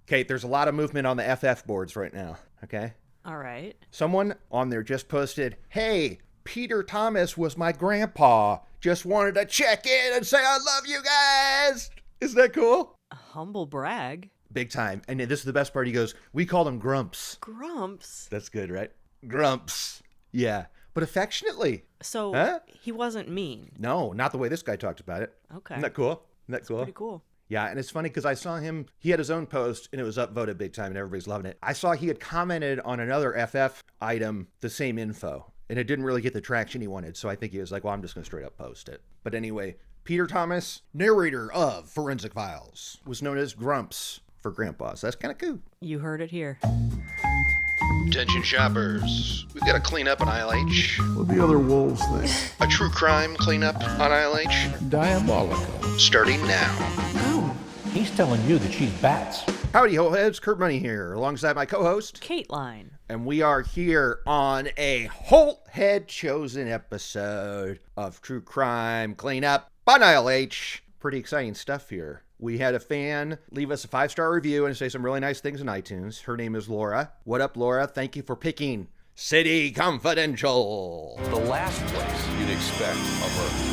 Kate, there's a lot of movement on the FF boards right now, okay? All right. Someone on there just posted, hey, Peter Thomas was my grandpa. Just wanted to check in and say I love you guys. Isn't that cool? A humble brag. Big time. And this is the best part. He goes, we called him Grumps. Grumps? That's good, right? Grumps. Yeah. But affectionately. So he wasn't mean. No, not the way this guy talked about it. Okay. Isn't that cool? That's pretty cool. Yeah, and it's funny because I saw him, he had his own post, and it was upvoted big time, and everybody's loving it. I saw he had commented on another FF item, the same info, and it didn't really get the traction he wanted, so I think he was like, well, I'm just going to straight up post it. But anyway, Peter Thomas, narrator of Forensic Files, was known as Grumps for grandpas. That's kind of cool. You heard it here. Attention shoppers, we've got to clean up on ILH. What the other wolves think? A true crime cleanup on ILH. Diabolical. Starting now. Oh, he's telling you that she's bats. Howdy, Holtheads. Kurt Money here, alongside my co-host, Kateline. And we are here on a Holthead chosen episode of True Crime Cleanup on ILH. Pretty exciting stuff here. We had a fan leave us a 5-star review and say some really nice things in iTunes. Her name is Laura. What up, Laura? Thank you for picking City Confidential. The last place you'd expect of her.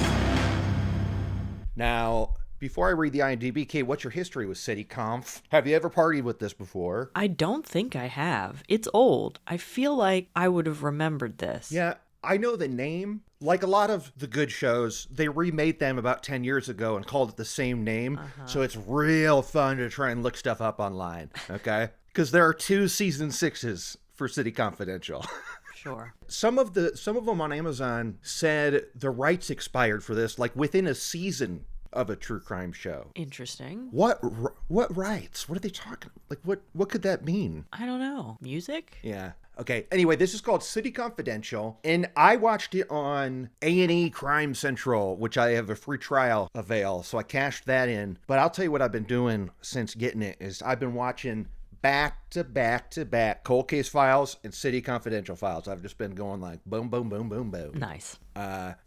Now, before I read the IMDb, Kate, what's your history with City Conf? Have you ever partied with this before? I don't think I have. It's old. I feel like I would have remembered this. Yeah, I know the name. Like a lot of the good shows, they remade them about 10 years ago and called it the same name. So it's real fun to try and look stuff up online, okay? Because there are 2 season 6s for City Confidential. Sure. Some of them on Amazon said the rights expired for this, like within a season of a true crime show. Interesting. What rights? What are they talking? Like what could that mean? I don't know. Music? Yeah. Okay. Anyway, this is called City Confidential, and I watched it on A&E Crime Central, which I have a free trial avail, so I cashed that in. But I'll tell you what I've been doing since getting it is I've been watching back to back Cold Case Files and City Confidential Files. I've just been going like boom, boom, boom, boom, boom. Nice.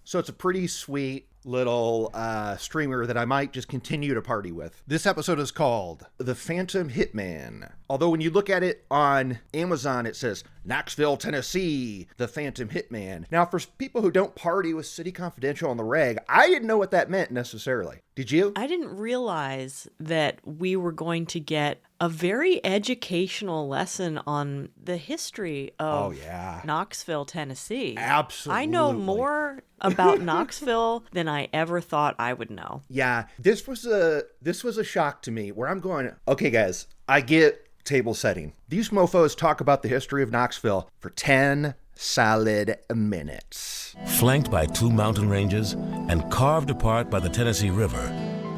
So it's a pretty sweet little streamer that I might just continue to party with. This episode is called The Phantom Hitman. Although when you look at it on Amazon, it says Knoxville, Tennessee, The Phantom Hitman. Now, for people who don't party with City Confidential on the reg, I didn't know what that meant necessarily. Did you? I didn't realize that we were going to get a very educational lesson on the history of Knoxville, Tennessee. Absolutely. I know more about Knoxville than I ever thought I would know. Yeah, this was a shock to me where I'm going, okay guys, I get table setting. These mofos talk about the history of Knoxville for 10 solid minutes. Flanked by 2 mountain ranges and carved apart by the Tennessee River,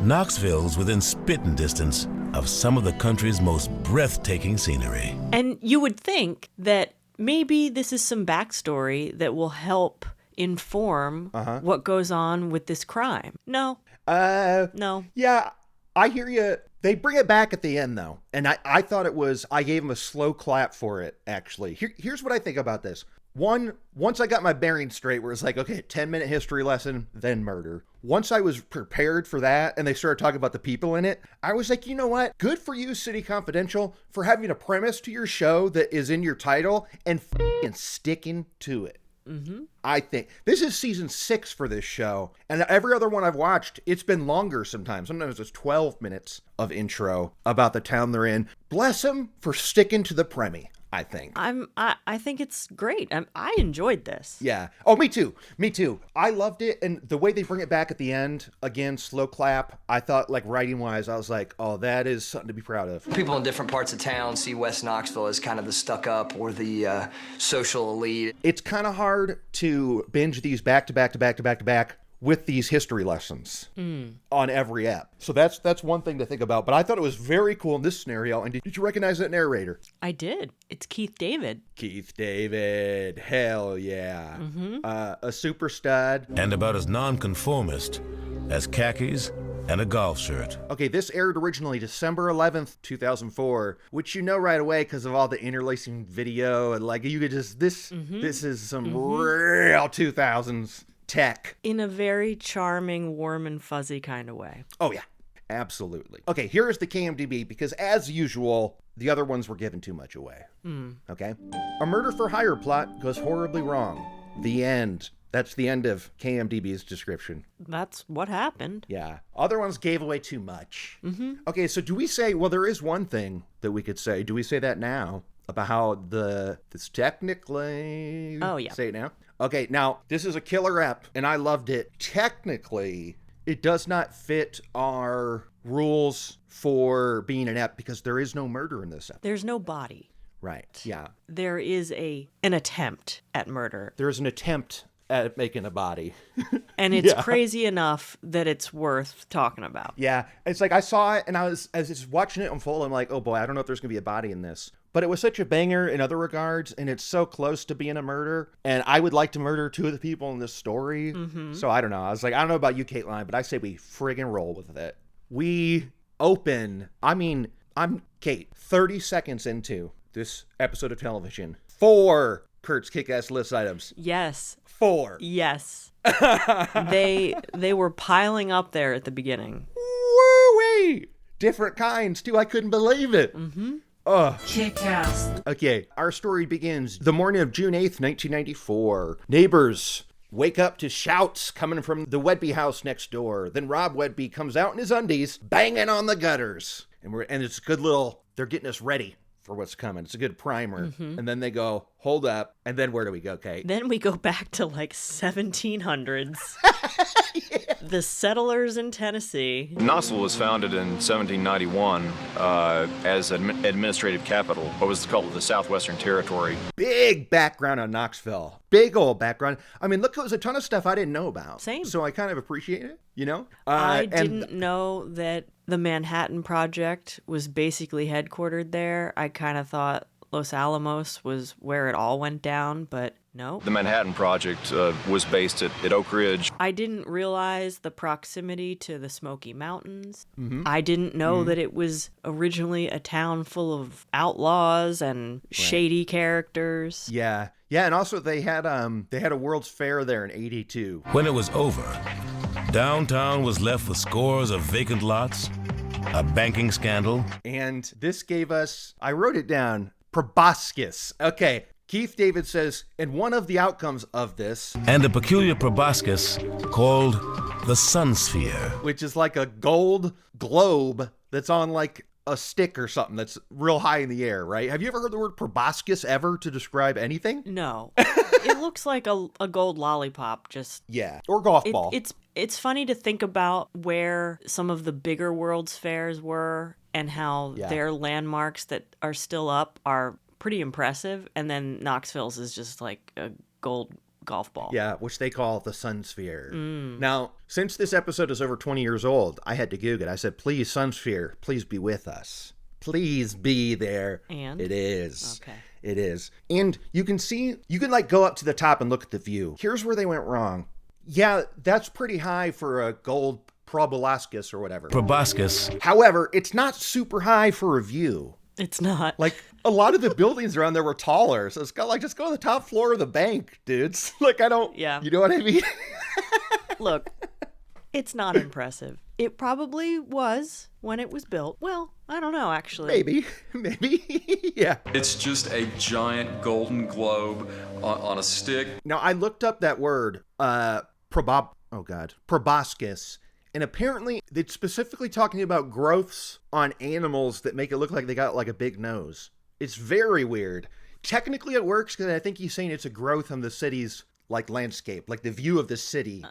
Knoxville's within spitting distance of some of the country's most breathtaking scenery. And you would think that maybe this is some backstory that will help inform what goes on with this crime. No. No. Yeah, I hear you. They bring it back at the end, though. And I thought it was, I gave them a slow clap for it, actually. Here's what I think about this. Once I got my bearings straight, where it's like, okay, 10-minute history lesson, then murder. Once I was prepared for that, and they started talking about the people in it, I was like, you know what? Good for you, City Confidential, for having a premise to your show that is in your title and f***ing sticking to it. Mm-hmm. I think this is season 6 for this show, and every other one I've watched, it's been longer sometimes. Sometimes it's 12 minutes of intro about the town they're in. Bless them for sticking to the premise, I think. I think it's great. I enjoyed this. Yeah. Oh, me too. I loved it, and the way they bring it back at the end, again, slow clap. I thought, like, writing-wise, I was like, oh, that is something to be proud of. People in different parts of town see West Knoxville as kind of the stuck-up or the social elite. It's kind of hard to binge these back to back with these history lessons on every app. So that's one thing to think about. But I thought it was very cool in this scenario. And did you recognize that narrator? I did. It's Keith David. Keith David. Hell yeah. Mm-hmm. A super stud. And about as nonconformist as khakis and a golf shirt. Okay, this aired originally December 11th, 2004, which you know right away because of all the interlacing video. And like, you could just, this is some real 2000s tech. In a very charming, warm and fuzzy kind of way. Oh, yeah. Absolutely. Okay, here's the KMDB, because as usual, the other ones were given too much away. Okay? A murder for hire plot goes horribly wrong. The end. That's the end of KMDB's description. That's what happened. Yeah. Other ones gave away too much. Okay, so do we say, well, there is one thing that we could say. Do we say that now? About how this technically... Oh, yeah. Say it now? Okay, now, this is a killer ep, and I loved it. Technically, it does not fit our rules for being an ep because there is no murder in this ep. There's no body. Right, yeah. There is an attempt at murder. There's an attempt at making a body. And it's crazy enough that it's worth talking about. Yeah, it's like I saw it, and as I was watching it unfold, I'm like, oh boy, I don't know if there's going to be a body in this. But it was such a banger in other regards, and it's so close to being a murder. And I would like to murder two of the people in this story. So I don't know. I was like, I don't know about you, Kateline, but I say we friggin' roll with it. We open, I'm Kate, 30 seconds into this episode of television. 4 Kurt's kick-ass list items. Yes. 4. Yes. They were piling up there at the beginning. Woo-wee! Different kinds, too. I couldn't believe it. Kick-ass. Okay, our story begins the morning of June 8th, 1994. Neighbors wake up to shouts coming from the Whedbee house next door. Then Rob Whedbee comes out in his undies, banging on the gutters. And it's a good little, they're getting us ready for what's coming. It's a good primer. And then they go, hold up. And then where do we go, Kate? Then we go back to like 1700s. The settlers in Tennessee. Knoxville was founded in 1791 as an administrative capital, what was called the Southwestern Territory. Big background on Knoxville. Big old background. I mean, look, it was a ton of stuff I didn't know about. Same. So I kind of appreciate it, you know? I didn't know that the Manhattan Project was basically headquartered there. I kind of thought Los Alamos was where it all went down, but no. The Manhattan Project was based at Oak Ridge. I didn't realize the proximity to the Smoky Mountains. I didn't know that it was originally a town full of outlaws and shady characters. Yeah. Yeah, and also they had a World's Fair there in 82. When it was over, downtown was left with scores of vacant lots, a banking scandal, and this gave us, I wrote it down, proboscis. Okay, Keith David says, and one of the outcomes of this, and a peculiar proboscis called the Sun Sphere. Which is like a gold globe that's on like a stick or something that's real high in the air, right? Have you ever heard the word proboscis ever to describe anything? No. It looks like a gold lollipop, just... Yeah, or golf ball. It's funny to think about where some of the bigger World's Fairs were and how their landmarks that are still up are pretty impressive, and then Knoxville's is just like a gold golf ball. Yeah, which they call the Sun Sphere. Now, since this episode is over 20 years old, I had to Google it. I said, please, Sun Sphere, please be with us. Please be there. And? It is. Okay. It is. And you can like go up to the top and look at the view. Here's where they went wrong. Yeah, that's pretty high for a gold proboscis or whatever. Proboscis. However, it's not super high for a view. It's not. Like, a lot of the buildings around there were taller, so it's got like, just go to the top floor of the bank, dudes. Like, I don't... Yeah. You know what I mean? Look, it's not impressive. It probably was when it was built. Well, I don't know, actually. Maybe. Yeah. It's just a giant golden globe on a stick. Now, I looked up that word, proboscis, and apparently it's specifically talking about growths on animals that make it look like they got like a big nose. It's very weird. Technically it works because I think he's saying it's a growth on the city's like landscape, like the view of the city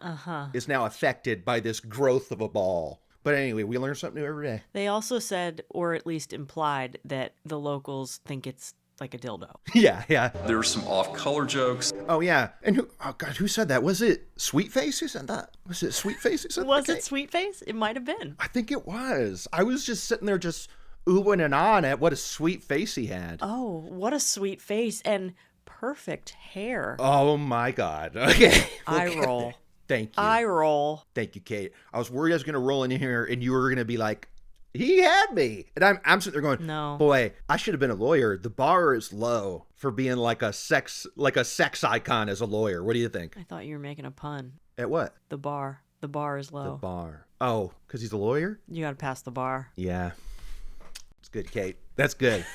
is now affected by this growth of a ball. But anyway, we learn something new every day. They also said, or at least implied, that the locals think it's like a dildo. Yeah. There were some off-color jokes. Oh, yeah. And who said that? Was it Sweetface who said that? Was it Sweetface who said that? Was it Sweetface? It might have been. I think it was. I was just sitting there just oohing and on at what a sweet face he had. Oh, what a sweet face and perfect hair. Oh, my God. Okay. Eye roll. Thank you. Eye roll. Thank you, Kate. I was worried I was going to roll in here and you were going to be like, he had me. And I'm sitting there going, no. Boy, I should have been a lawyer. The bar is low for being like a sex icon as a lawyer. What do you think? I thought you were making a pun. At what? The bar. The bar is low. The bar. Oh, because he's a lawyer? You got to pass the bar. Yeah. It's good, Kate. That's good.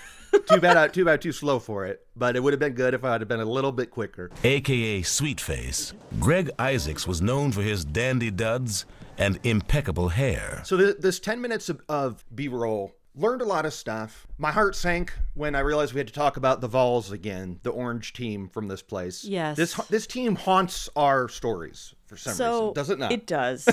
Too bad too slow for it, but it would have been good if I had been a little bit quicker. AKA Sweetface, Greg Isaacs was known for his dandy duds and impeccable hair. So this 10 minutes of B-roll, learned a lot of stuff. My heart sank when I realized we had to talk about the Vols again, the orange team from this place. Yes. This team haunts our stories for some reason. Does it not? It does.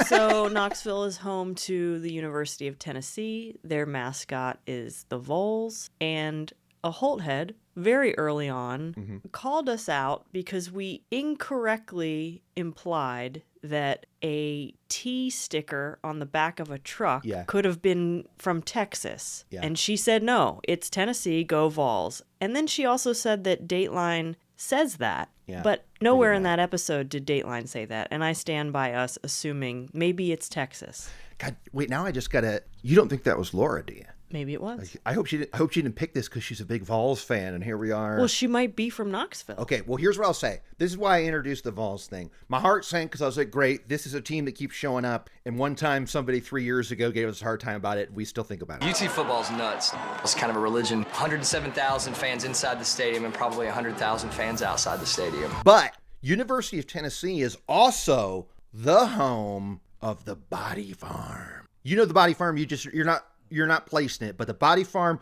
So Knoxville is home to the University of Tennessee. Their mascot is the Vols. And a Holthead, very early on, called us out because we incorrectly implied that a T sticker on the back of a truck could have been from Texas. Yeah. And she said, no, it's Tennessee, go Vols. And then she also said that Dateline says that. Yeah. But nowhere in that episode did Dateline say that. And I stand by us assuming maybe it's Texas. God, wait, now I just gotta... You don't think that was Laura, do you? Maybe it was. I hope she didn't pick this because she's a big Vols fan, and here we are. Well, she might be from Knoxville. Okay, well, here's what I'll say. This is why I introduced the Vols thing. My heart sank because I was like, great, this is a team that keeps showing up. And one time, somebody 3 years ago gave us a hard time about it. We still think about it. UT football's nuts. It's kind of a religion. 107,000 fans inside the stadium and probably 100,000 fans outside the stadium. But University of Tennessee is also the home of the Body Farm. You know the Body Farm, you're not placing it, but the Body Farm,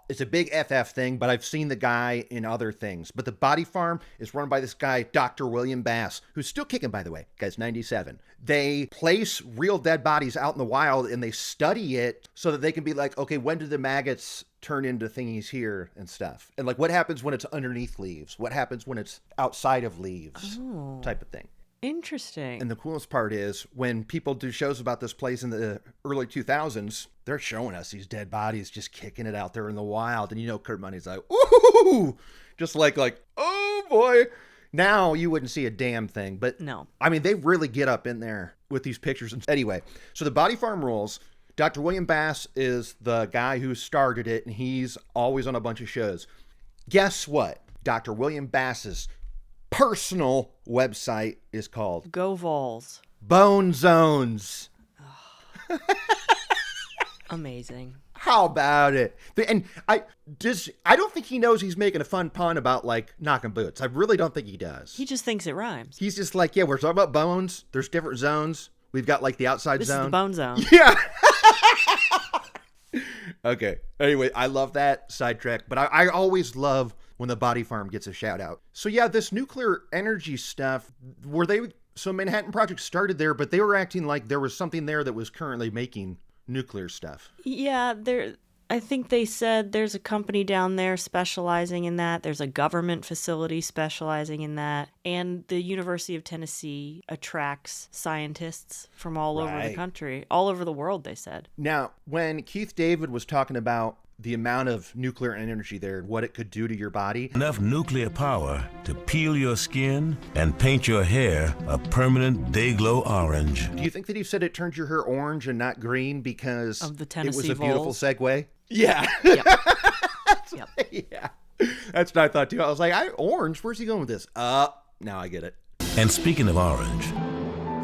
it's a big FF thing, but I've seen the guy in other things. But the Body Farm is run by this guy, Dr. William Bass, who's still kicking, by the way. Guy's 97. They place real dead bodies out in the wild, and they study it so that they can be like, okay, when do the maggots turn into thingies here and stuff? And like, what happens when it's underneath leaves? What happens when it's outside of leaves? Type of thing. Interesting. And the coolest part is when people do shows about this place in the early 2000s, they're showing us these dead bodies just kicking it out there in the wild. And you know, Kurt Money's like, ooh, just like, oh boy. Now you wouldn't see a damn thing, but no. I mean, they really get up in there with these pictures. Anyway, so the Body Farm rules. Dr. William Bass is the guy who started it, and he's always on a bunch of shows. Guess what? Dr. William Bass's personal website is called Go Vols. Bone Zones. Amazing. How about it? And I don't think he knows he's making a fun pun about like knocking boots. I really don't think he does. He just thinks it rhymes. He's just like, yeah, we're talking about bones. There's different zones. We've got like the outside this zone. This is the bone zone. Yeah. Okay. Anyway, I love that sidetrack, but I always love when the Body Farm gets a shout out. So yeah, this nuclear energy stuff, so Manhattan Project started there, but they were acting like there was something there that was currently making nuclear stuff. Yeah, I think they said there's a company down there specializing in that. There's a government facility specializing in that. And the University of Tennessee attracts scientists from all over the country, all over the world, they said. Now, when Keith David was talking about the amount of nuclear energy there, what it could do to your body. Enough nuclear power to peel your skin and paint your hair a permanent day-glow orange. Do you think that he said it turned your hair orange and not green because of the Tennessee it was a beautiful Vols? segue? Yeah. Yep. Yeah. That's what I thought too. I was like, orange? Where's he going with this? Now I get it. And speaking of orange,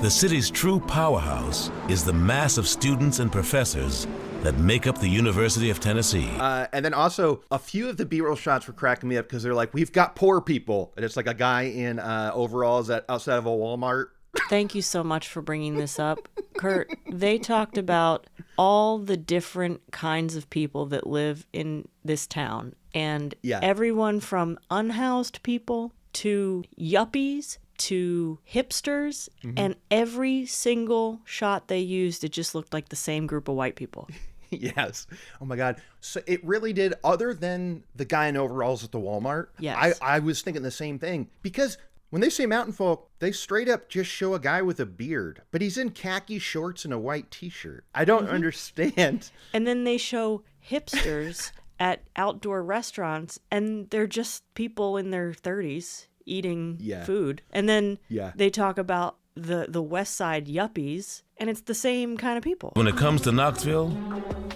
the city's true powerhouse is the mass of students and professors that make up the University of Tennessee. And then also, a few of the B-roll shots were cracking me up because they're like, we've got poor people. And it's like a guy in overalls outside of a Walmart. Thank you so much for bringing this up, Kurt. They talked about all the different kinds of people that live in this town. And everyone from unhoused people to yuppies to hipsters, and every single shot they used, it just looked like the same group of white people. Yes. Oh my God. So it really did, other than the guy in overalls at the Walmart. Yes. I was thinking the same thing, because when they say mountain folk, they straight up just show a guy with a beard, but he's in khaki shorts and a white t-shirt. I don't understand. And then they show hipsters at outdoor restaurants, and they're just people in their 30s eating food. And then they talk about the West Side yuppies, and it's the same kind of people. When it comes to Knoxville,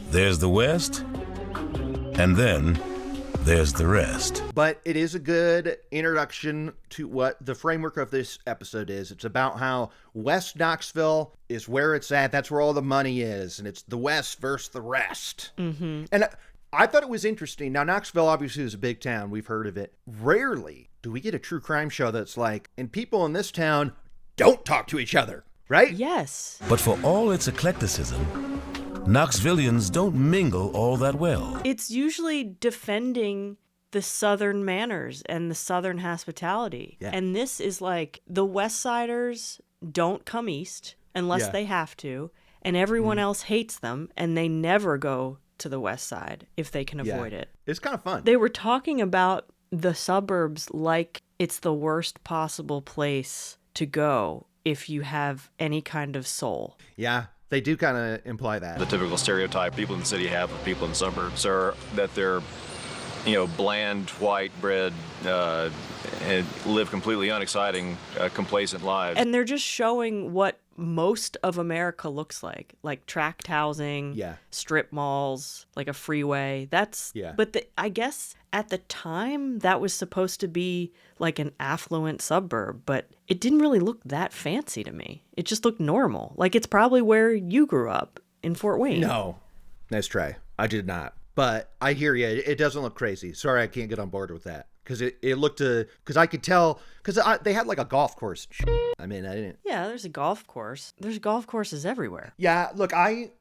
there's the West, and then there's the rest. But it is a good introduction to what the framework of this episode is. It's about how West Knoxville is where it's at. That's where all the money is. And it's the West versus the rest. Mm-hmm. And I thought it was interesting. Now, Knoxville obviously is a big town. We've heard of it. Rarely do we get a true crime show that's like, and people in this town don't talk to each other, right? Yes. But for all its eclecticism, Knoxvillians don't mingle all that well. It's usually defending the Southern manners and the Southern hospitality. Yeah. And this is like the West Siders don't come east unless they have to, and everyone else hates them, and they never go to the West Side if they can avoid it. It's kind of fun. They were talking about the suburbs like it's the worst possible place to go if you have any kind of soul. Yeah. They do kind of imply that. The typical stereotype people in the city have of people in the suburbs are that they're, bland, white bread, and live completely unexciting, complacent lives. And they're just showing what most of America looks like tract housing, strip malls, like a freeway. But I guess at the time that was supposed to be like an affluent suburb, but it didn't really look that fancy to me. It just looked normal. Like it's probably where you grew up in Fort Wayne. No, nice try. I did not. But I hear you. It doesn't look crazy. Sorry, I can't get on board with that. Because it looked because I could tell, because they had like a golf course. I mean, I didn't. Yeah, there's a golf course. There's golf courses everywhere. Yeah, look, I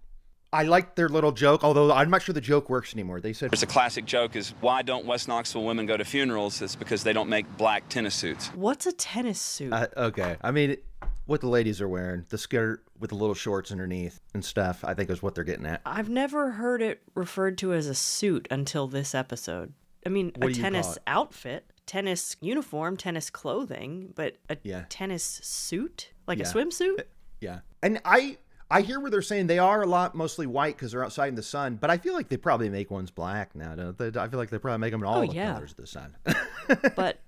liked their little joke, although I'm not sure the joke works anymore. They said, there's a classic joke is, why don't West Knoxville women go to funerals? It's because they don't make black tennis suits. What's a tennis suit? Okay. I mean, what the ladies are wearing, the skirt with the little shorts underneath and stuff, I think is what they're getting at. I've never heard it referred to as a suit until this episode. I mean, a tennis outfit, tennis uniform, tennis clothing, but a tennis suit? Like a swimsuit? Yeah. And I hear where they're saying they are a lot mostly white because they're outside in the sun, but I feel like they probably make ones black now, don't they? I feel like they probably make them in all the colors of the sun. But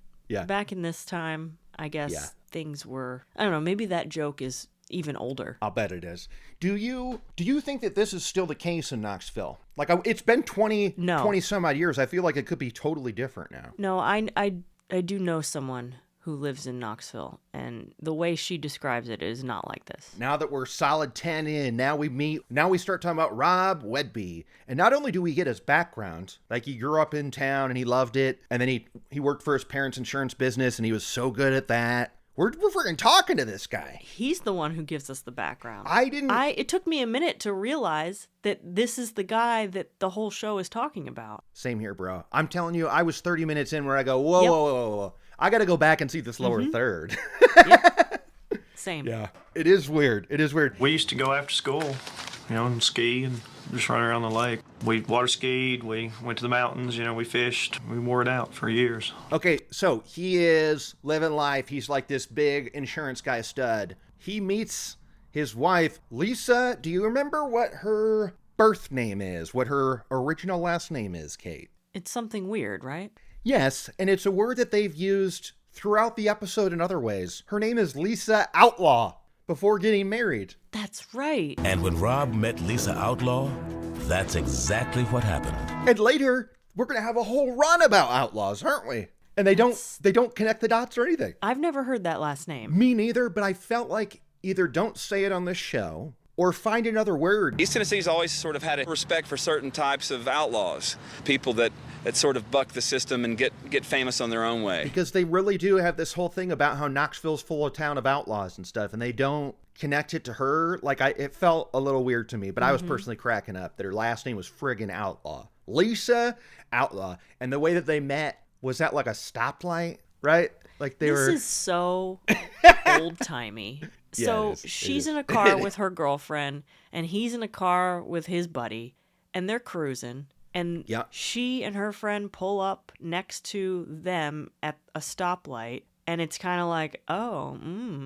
back in this time, I guess things were, I don't know, maybe that joke is even older. I'll bet it is. Do you think that this is still the case in Knoxville? Like, it's been 20 some odd years. I feel like it could be totally different now. No, I do know someone who lives in Knoxville, and the way she describes it is not like this. Now that we're solid 10 in, now we start talking about Rob Whedbee. And not only do we get his background, like he grew up in town and he loved it, and then he worked for his parents' insurance business and he was so good at that. We're freaking talking to this guy. He's the one who gives us the background. It took me a minute to realize that this is the guy that the whole show is talking about. Same here, bro. I'm telling you, I was 30 minutes in where I go, whoa. I got to go back and see this lower third. Same. Yeah. It is weird. We used to go after school, and ski and just run around the lake. We water skied, we went to the mountains, we fished. We wore it out for years. Okay, so he is living life. He's like this big insurance guy stud. He meets his wife, Lisa. Do you remember what her birth name is? What her original last name is, Kate? It's something weird, right? Yes, and it's a word that they've used throughout the episode in other ways. Her name is Lisa Outlaw before getting married. That's right. And when Rob met Lisa Outlaw, that's exactly what happened. And later, we're going to have a whole run about outlaws, aren't we? And they don't connect the dots or anything. I've never heard that last name. Me neither, but I felt like either don't say it on this show or find another word. East Tennessee's always sort of had a respect for certain types of outlaws, people that sort of buck the system and get famous on their own way. Because they really do have this whole thing about how Knoxville's full of town of outlaws and stuff, and they don't connect it to her. Like, it felt a little weird to me, but I was personally cracking up that her last name was friggin' Outlaw. Lisa Outlaw. And the way that they met, was that like a stoplight, right? Like This is so old-timey. So she's in a car with her girlfriend, and he's in a car with his buddy, and they're cruising. And she and her friend pull up next to them at a stoplight, and it's kind of like,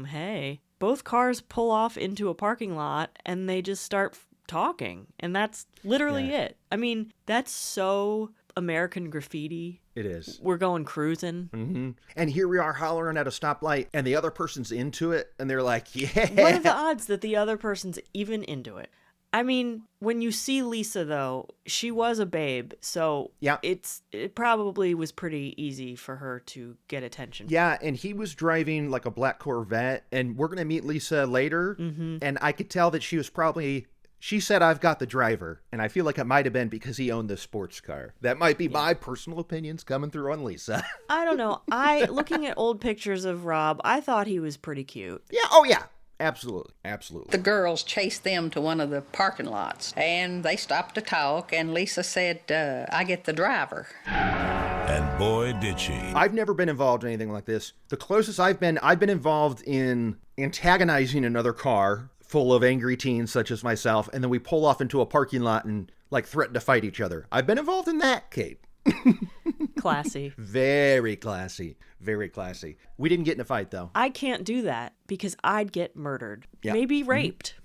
hey. Both cars pull off into a parking lot, and they just start talking, and that's literally it. I mean, that's so American Graffiti. It is. We're going cruising. Mm-hmm. And here we are hollering at a stoplight, and the other person's into it, and they're like, yeah. What are the odds that the other person's even into it? I mean, when you see Lisa, though, she was a babe, so yeah. it probably was pretty easy for her to get attention. Yeah, and he was driving like a black Corvette, and we're going to meet Lisa later, and I could tell that she was probably... She said, I've got the driver, and I feel like it might have been because he owned this sports car. That might be my personal opinions coming through on Lisa. I don't know. Looking at old pictures of Rob, I thought he was pretty cute. Yeah, oh yeah. Absolutely. Absolutely. The girls chased them to one of the parking lots, and they stopped to talk, and Lisa said, I get the driver. And boy, did she. I've never been involved in anything like this. The closest I've been involved in antagonizing another car full of angry teens such as myself, and then we pull off into a parking lot and like threaten to fight each other. I've been involved in that, Kate. Classy. Very classy. Very classy. We didn't get in a fight, though. I can't do that because I'd get murdered. Yeah. Maybe raped.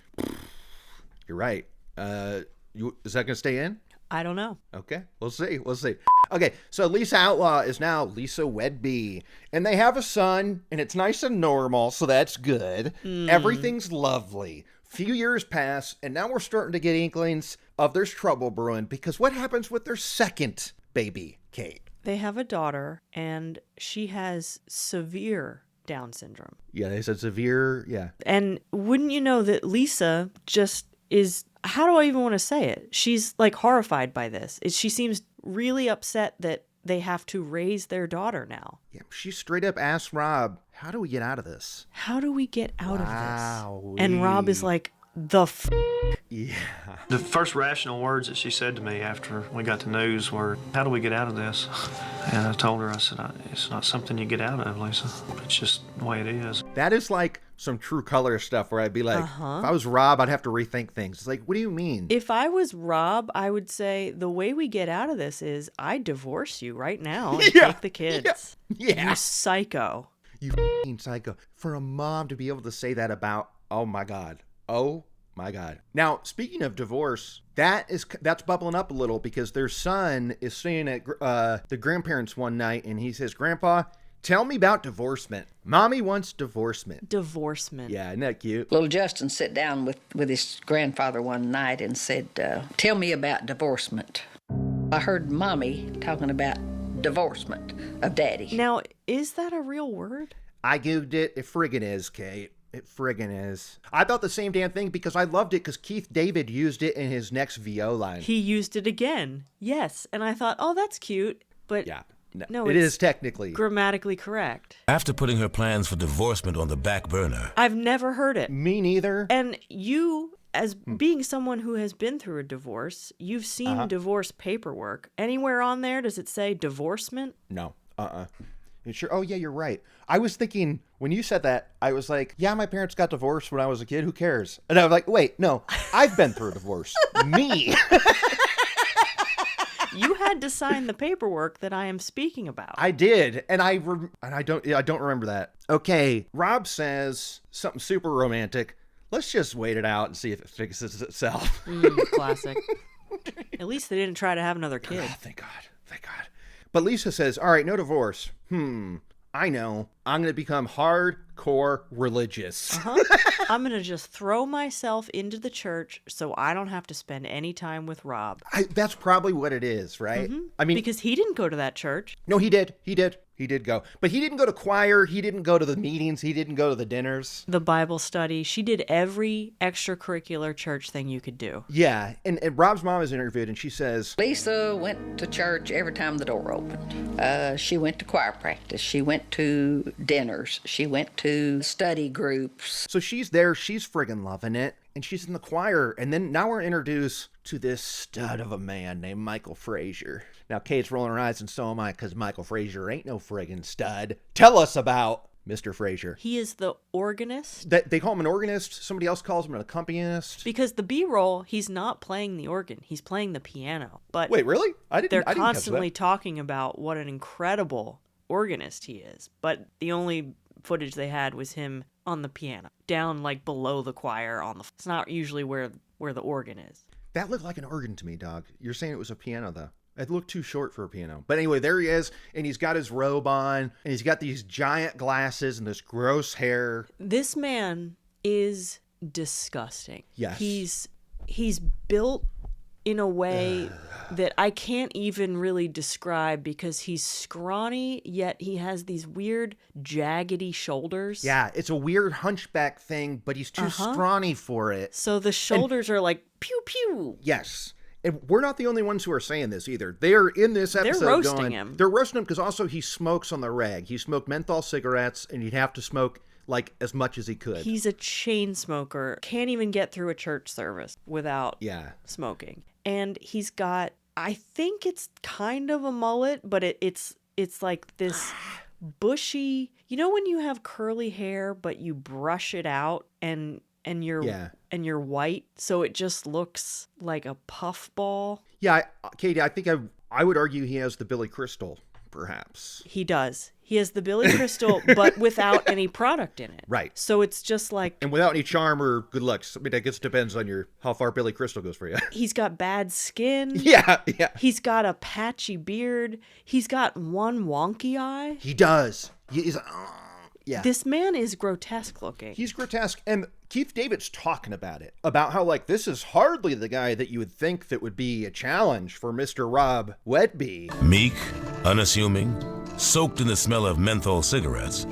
You're right. Is that going to stay in? I don't know. Okay, we'll see. Okay, so Lisa Outlaw is now Lisa Whedbee, and they have a son, and it's nice and normal, so that's good. Everything's lovely. Few years pass, and now we're starting to get inklings of there's trouble brewing, because what happens with their second baby, Kate? They have a daughter, and she has severe Down syndrome. Yeah, they said severe, yeah. And wouldn't you know that Lisa just is... How do I even want to say it? She's like horrified by this. She seems really upset that they have to raise their daughter now. Yeah, she straight up asked Rob, how do we get out of this? How do we get out of this? And Rob is like, Yeah. The first rational words that she said to me after we got the news were, how do we get out of this? And I told her, I said, it's not something you get out of, Lisa. It's just the way it is. That is like some true color stuff where I'd be like, if I was Rob, I'd have to rethink things. It's like, what do you mean? If I was Rob, I would say the way we get out of this is I divorce you right now and take the kids. Yeah. You psycho. You f***ing psycho. For a mom to be able to say that about, oh my God. Oh my God. Now, speaking of divorce, that's bubbling up a little because their son is staying at the grandparents one night and he says, Grandpa, tell me about divorcement. Mommy wants divorcement. Divorcement. Yeah, isn't that cute? Little Justin sat down with his grandfather one night and said, tell me about divorcement. I heard Mommy talking about divorcement of Daddy. Now, is that a real word? I Googled it. It friggin' is, Kate. It friggin' is. I thought the same damn thing because I loved it because Keith David used it in his next VO line. He used it again. Yes. And I thought, oh, that's cute. But yeah. No, it is technically grammatically correct. After putting her plans for divorcement on the back burner. I've never heard it. Me neither. And you, as being someone who has been through a divorce, you've seen divorce paperwork. Anywhere on there, does it say divorcement? No. Sure. Oh, yeah, you're right. I was thinking, when you said that, I was like, yeah, my parents got divorced when I was a kid. Who cares? And I was like, wait, no, I've been through a divorce. Me. You had to sign the paperwork that I am speaking about. I did, and I don't remember that. Okay, Rob says something super romantic. Let's just wait it out and see if it fixes itself. Classic. At least they didn't try to have another kid. Oh, thank God. But Lisa says, all right, no divorce. I know. I'm going to become hardcore religious. I'm going to just throw myself into the church so I don't have to spend any time with Rob. That's probably what it is, right? I mean, because he didn't go to that church. No, he did. He did go. But he didn't go to choir. He didn't go to the meetings. He didn't go to the dinners. The Bible study. She did every extracurricular church thing you could do. Yeah. And Rob's mom is interviewed, and she says, Lisa went to church every time the door opened. She went to choir practice. She went to dinners. She went to study groups. So she's there. She's friggin' loving it. And she's in the choir. And then now we're introduced to this stud of a man named Michael Frazier. Now, Kate's rolling her eyes, and so am I, because Michael Frazier ain't no friggin' stud. Tell us about Mr. Frazier. He is the organist. They call him an organist. Somebody else calls him an accompanist. Because the B-roll, he's not playing the organ. He's playing the piano. But wait, really? They're constantly talking about what an incredible organist he is. But the only footage they had was him on the piano, down like below the choir on the... It's not usually where the organ is. That looked like an organ to me, dog. You're saying it was a piano, though. It looked too short for a piano. But anyway, there he is, and he's got his robe on, and he's got these giant glasses and this gross hair. This man is disgusting. Yes. He's He's built in a way that I can't even really describe because he's scrawny, yet he has these weird jaggedy shoulders. Yeah, it's a weird hunchback thing, but he's too scrawny for it. So the shoulders are like pew pew. Yes. And we're not the only ones who are saying this either. They're in this episode They're roasting him. They're roasting him because also he smokes on the reg. He smoked menthol cigarettes, and he'd have to smoke like as much as he could. He's a chain smoker. Can't even get through a church service without smoking. And he's got, I think it's kind of a mullet, but it's like this bushy, you know when you have curly hair but you brush it out and you're white, so it just looks like a puffball. Yeah, Katie, I think I would argue he has the Billy Crystal, perhaps. He does. He has the Billy Crystal, but without any product in it. Right. So it's just like... And without any charm or good looks. I mean, I guess it depends on how far Billy Crystal goes for you. He's got bad skin. Yeah. He's got a patchy beard. He's got one wonky eye. He does. He's... Yeah. This man is grotesque looking. He's grotesque. And Keith David's talking about it. About how, like, this is hardly the guy that you would think that would be a challenge for Mr. Rob Whedbee. Meek, unassuming, soaked in the smell of menthol cigarettes.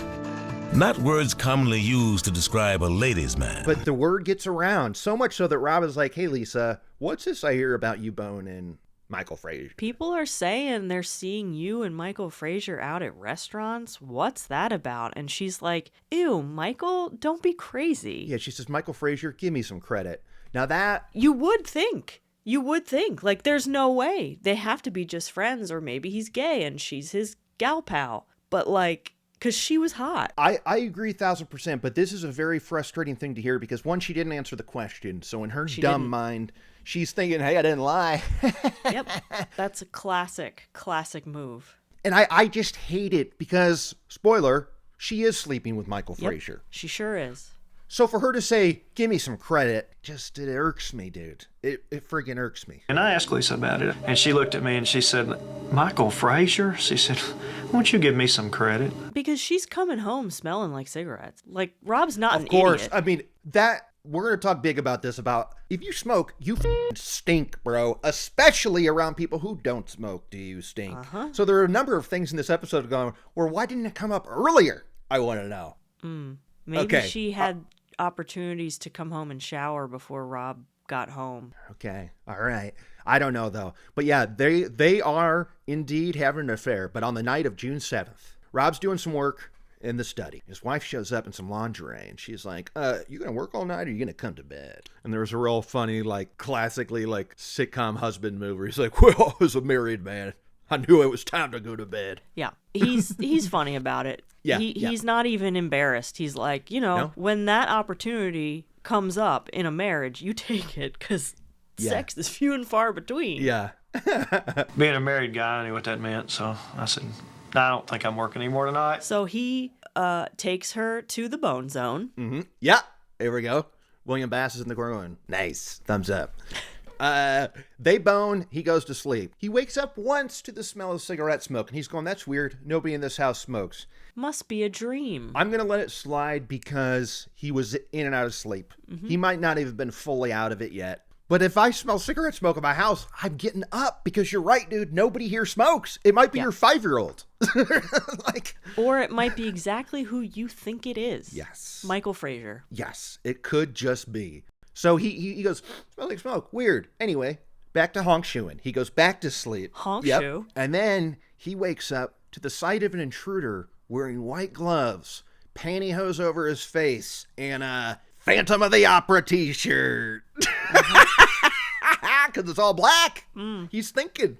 Not words commonly used to describe a ladies' man. But the word gets around, so much so that Rob is like, hey, Lisa, what's this I hear about you boning Michael Frazier? People are saying they're seeing you and Michael Frazier out at restaurants. What's that about? And she's like, ew, Michael, don't be crazy. Yeah, she says, Michael Frazier, give me some credit. Now that... You would think. Like, there's no way. They have to be just friends, or maybe he's gay and she's his gal pal. But, like, because she was hot. I agree 1,000%, but this is a very frustrating thing to hear because, one, she didn't answer the question. So in her dumb mind... She's thinking, hey, I didn't lie. Yep. That's a classic move. And I just hate it because, spoiler, she is sleeping with Michael Frazier. She sure is. So for her to say, give me some credit, it irks me, dude. It friggin' irks me. And I asked Lisa about it, and she looked at me and she said, Michael Frazier? She said, won't you give me some credit? Because she's coming home smelling like cigarettes. Like, Rob's not an idiot. Of course. Idiot. I mean, we're going to talk big about this, about if you smoke, you stink, bro. Especially around people who don't smoke, do you stink? So there are a number of things in this episode going, well, why didn't it come up earlier? I want to know. Maybe she had opportunities to come home and shower before Rob got home. Okay. All right. I don't know, though. But yeah, they are indeed having an affair. But on the night of June 7th, Rob's doing some work in the study. His wife shows up in some lingerie and she's like, you gonna work all night or you gonna come to bed? And there was a real funny, like, classically, like, sitcom husband move where he's like, well, as a married man, I knew it was time to go to bed. Yeah. He's funny about it. Yeah. He's not even embarrassed. He's like, when that opportunity comes up in a marriage, you take it because sex is few and far between. Yeah. Being a married guy, I knew what that meant, so I said, I don't think I'm working anymore tonight. So he takes her to the bone zone. Mm-hmm. Yeah, there we go. William Bass is in the corner going, nice, thumbs up. They bone, he goes to sleep. He wakes up once to the smell of cigarette smoke, and he's going, that's weird. Nobody in this house smokes. Must be a dream. I'm going to let it slide because he was in and out of sleep. Mm-hmm. He might not have been fully out of it yet. But if I smell cigarette smoke in my house, I'm getting up because you're right, dude. Nobody here smokes. It might be your 5-year-old. Or it might be exactly who you think it is. Yes. Michael Frazier. Yes, it could just be. So he goes, smell like smoke. Weird. Anyway, back to honk shoeing. He goes back to sleep. Honk shoe. And then he wakes up to the sight of an intruder wearing white gloves, pantyhose over his face, and a Phantom of the Opera t-shirt. Because it's all black. He's thinking.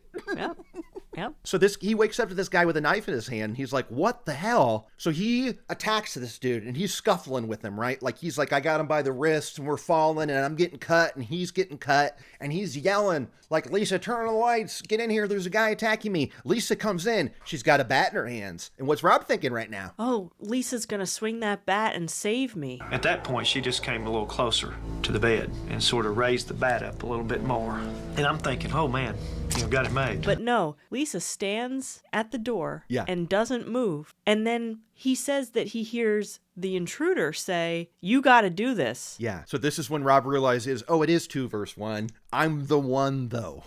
Yep. So he wakes up to this guy with a knife in his hand. He's like, what the hell? So he attacks this dude and he's scuffling with him, right? Like he's like, I got him by the wrist and we're falling and I'm getting cut and he's getting cut and he's yelling like, Lisa, turn on the lights, get in here. There's a guy attacking me. Lisa comes in. She's got a bat in her hands. And what's Rob thinking right now? Oh, Lisa's going to swing that bat and save me. At that point, she just came a little closer to the bed and sort of raised the bat up a little bit more. And I'm thinking, oh man, got it made. But no, Lisa Lisa stands at the door Yeah. and doesn't move. And then he says that he hears the intruder say, "You got to do this." Yeah. So this is when Rob realizes, oh, it is 2 verse 1. I'm the one, though.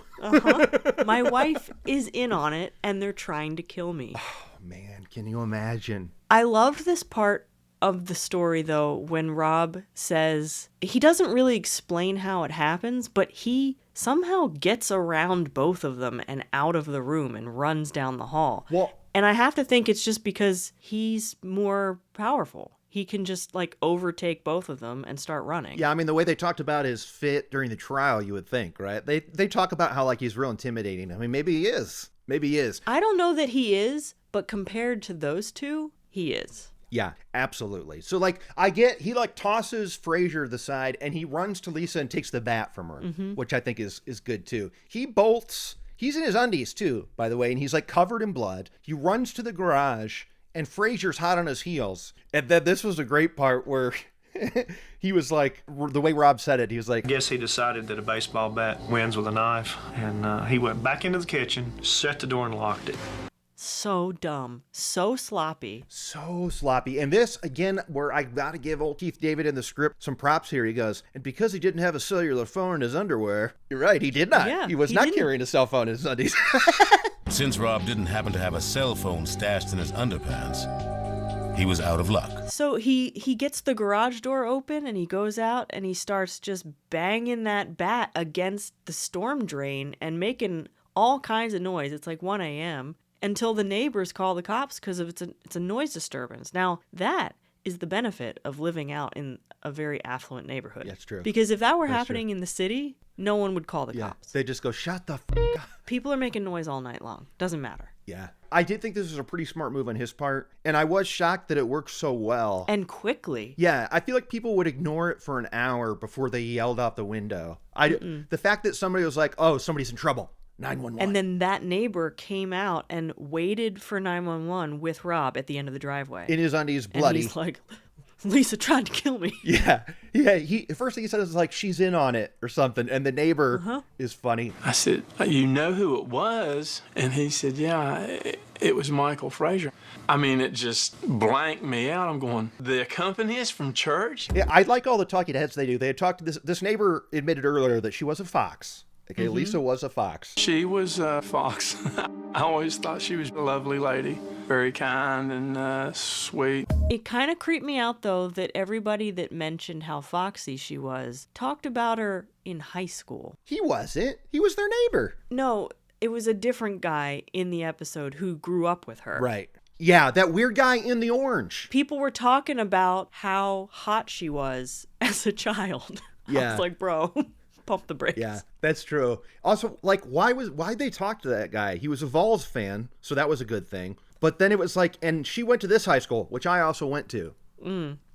My wife is in on it, and they're trying to kill me. Oh, man. Can you imagine? I loved this part of the story, though, when Rob says, he doesn't really explain how it happens, but he somehow gets around both of them and out of the room and runs down the hall. Well, and I have to think it's just because he's more powerful. He can just like overtake both of them and start running. yeah, I mean, the way they talked about his fit during the trial, you would think, right? They talk about how like he's real intimidating. I mean, maybe he is. Maybe he is. I don't know that he is, but compared to those two, he is. Yeah, absolutely. So like I get he like tosses Frazier to the side and he runs to Lisa and takes the bat from her, which I think is good too. He bolts. He's in his undies too, by the way, and he's like covered in blood. He runs to the garage and Frazier's hot on his heels. And then this was a great part where he was like, the way Rob said it, he was like, I guess he decided that a baseball bat wins with a knife, and he went back into the kitchen, shut the door, and locked it. So dumb. So sloppy. so sloppy. And this, again, where I got to give old Keith David in the script some props here. He goes, and because he didn't have a cellular phone in his underwear, you're right, he did not. Yeah, he was he not didn't. carrying a cell phone in his undies. Since Rob didn't happen to have a cell phone stashed in his underpants, he was out of luck. So he gets the garage door open and he goes out and he starts just banging that bat against the storm drain and making all kinds of noise. It's like 1 a.m. until the neighbors call the cops because it's a noise disturbance. Now, that is the benefit of living out in a very affluent neighborhood. That's true. Because if that were That's happening in the city, no one would call the cops. They just go, shut the f*** up. People are making noise all night long. Doesn't matter. Yeah. I did think this was a pretty smart move on his part, and I was shocked that it worked so well. And quickly. Yeah, I feel like people would ignore it for an hour before they yelled out the window. The fact that somebody was like, oh, somebody's in trouble. 911. And then that neighbor came out and waited for 911 with Rob at the end of the driveway. In his undies, bloody. And he's like, Lisa tried to kill me. Yeah. First thing he said was like, she's in on it or something. And the neighbor is funny. I said, you know who it was? And he said, yeah, it was Michael Frazier. I mean, it just blanked me out. I'm going, the accompanist from church? Yeah, I like all the talking heads they do. They had talked to this neighbor admitted earlier that she was a fox. Okay, Lisa was a fox. She was a fox. I always thought she was a lovely lady. Very kind and sweet. It kind of creeped me out, though, that everybody that mentioned how foxy she was talked about her in high school. He wasn't. He was their neighbor. No, it was a different guy in the episode who grew up with her. Right. Yeah, that weird guy in the orange. People were talking about how hot she was as a child. Yeah. I was like, bro, pump the brakes. Yeah, that's true. Also, like, why'd they talk to that guy? He was a Vols fan, so that was a good thing. But then it was like, and she went to this high school, which I also went to.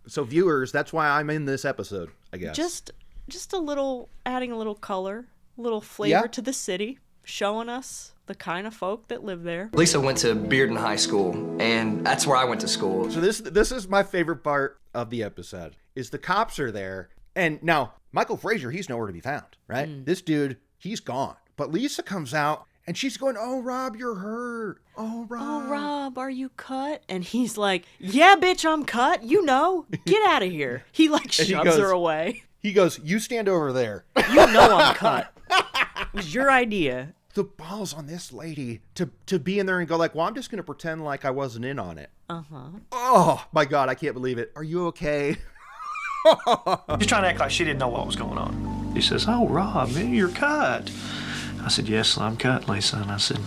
So viewers, that's why I'm in this episode, I guess. Just a little, adding a little color, a little flavor to the city, showing us the kind of folk that live there. Lisa went to Bearden High School, and that's where I went to school. So this is my favorite part of the episode, is the cops are there. And now, Michael Frazier, he's nowhere to be found, right? This dude, he's gone. But Lisa comes out, and she's going, oh, Rob, you're hurt. Oh, Rob. Oh, Rob, are you cut? And he's like, yeah, bitch, I'm cut. You know, get out of here. He like shoves her away. He goes, you stand over there. You know I'm cut. It was your idea. The balls on this lady to be in there and go like, well, I'm just going to pretend like I wasn't in on it. Oh, my God, I can't believe it. Are you okay? She's trying to act like she didn't know what was going on. He says, oh, Rob, man, you're cut. I said, yes, I'm cut, Lisa. And I said,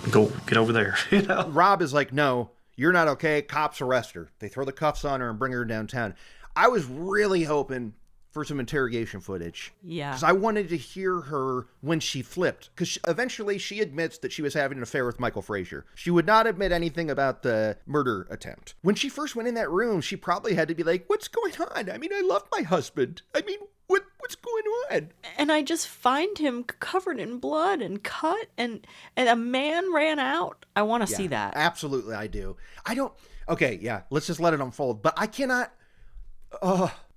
go, get over there. You know? Rob is like, no, you're not okay. Cops arrest her. They throw the cuffs on her and bring her downtown. I was really hoping for some interrogation footage. Yeah. Because I wanted to hear her when she flipped. Because eventually she admits that she was having an affair with Michael Frazier. She would not admit anything about the murder attempt. When she first went in that room, she probably had to be like, what's going on? I mean, I love my husband. I mean, what's going on? And I just find him covered in blood and cut, and a man ran out. I want to see that. Absolutely, I do. I don't... Okay, yeah, let's just let it unfold. But I cannot...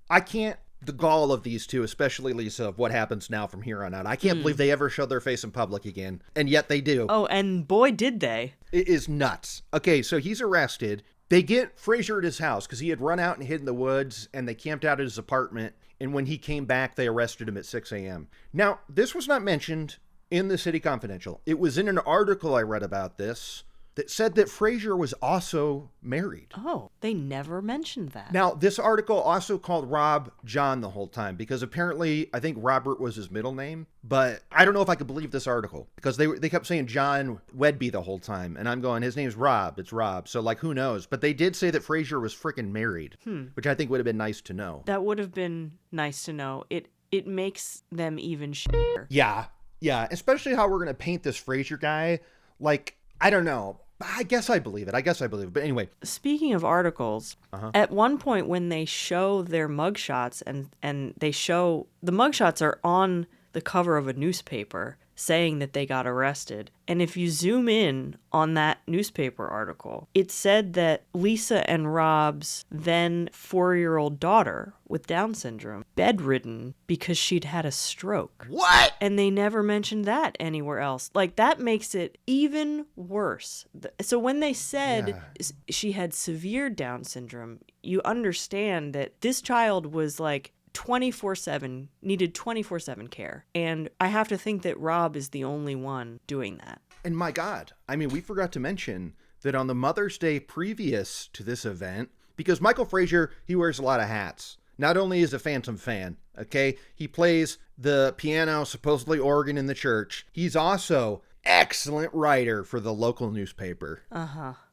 I can't the gall of these two, especially Lisa, of what happens now from here on out. I can't believe they ever showed their face in public again, and yet they do. Oh, and boy, did they. It is nuts. Okay, so he's arrested. They get Frazier at his house because he had run out and hid in the woods, and they camped out at his apartment, and when he came back, they arrested him at 6 a.m. Now, this was not mentioned in the City Confidential. It was in an article I read about this that said that Frazier was also married. Oh, they never mentioned that. Now, this article also called Rob John the whole time because apparently I think Robert was his middle name, but I don't know if I could believe this article because they kept saying John Whedbee the whole time, and I'm going, his name's Rob. It's Rob. So, like, who knows? But they did say that Frazier was freaking married, which I think would have been nice to know. That would have been nice to know. It makes them even shittier. Yeah, especially how we're going to paint this Frazier guy. Like, I don't know. I guess I believe it. But anyway. Speaking of articles, at one point when they show their mugshots and they show the mugshots are on the cover of a newspaper saying that they got arrested. And if you zoom in on that newspaper article, it said that Lisa and Rob's then 4-year-old daughter with Down syndrome, bedridden because she'd had a stroke. What? And they never mentioned that anywhere else. Like, that makes it even worse. So when they said she had severe Down syndrome, you understand that this child was like 24/7, needed 24/7 care. And I have to think that Rob is the only one doing that. And my God, I mean, we forgot to mention that on the Mother's Day previous to this event, because Michael Frazier, he wears a lot of hats. Not only is a Phantom fan, okay, he plays the piano, supposedly organ in the church. He's also excellent writer for the local newspaper.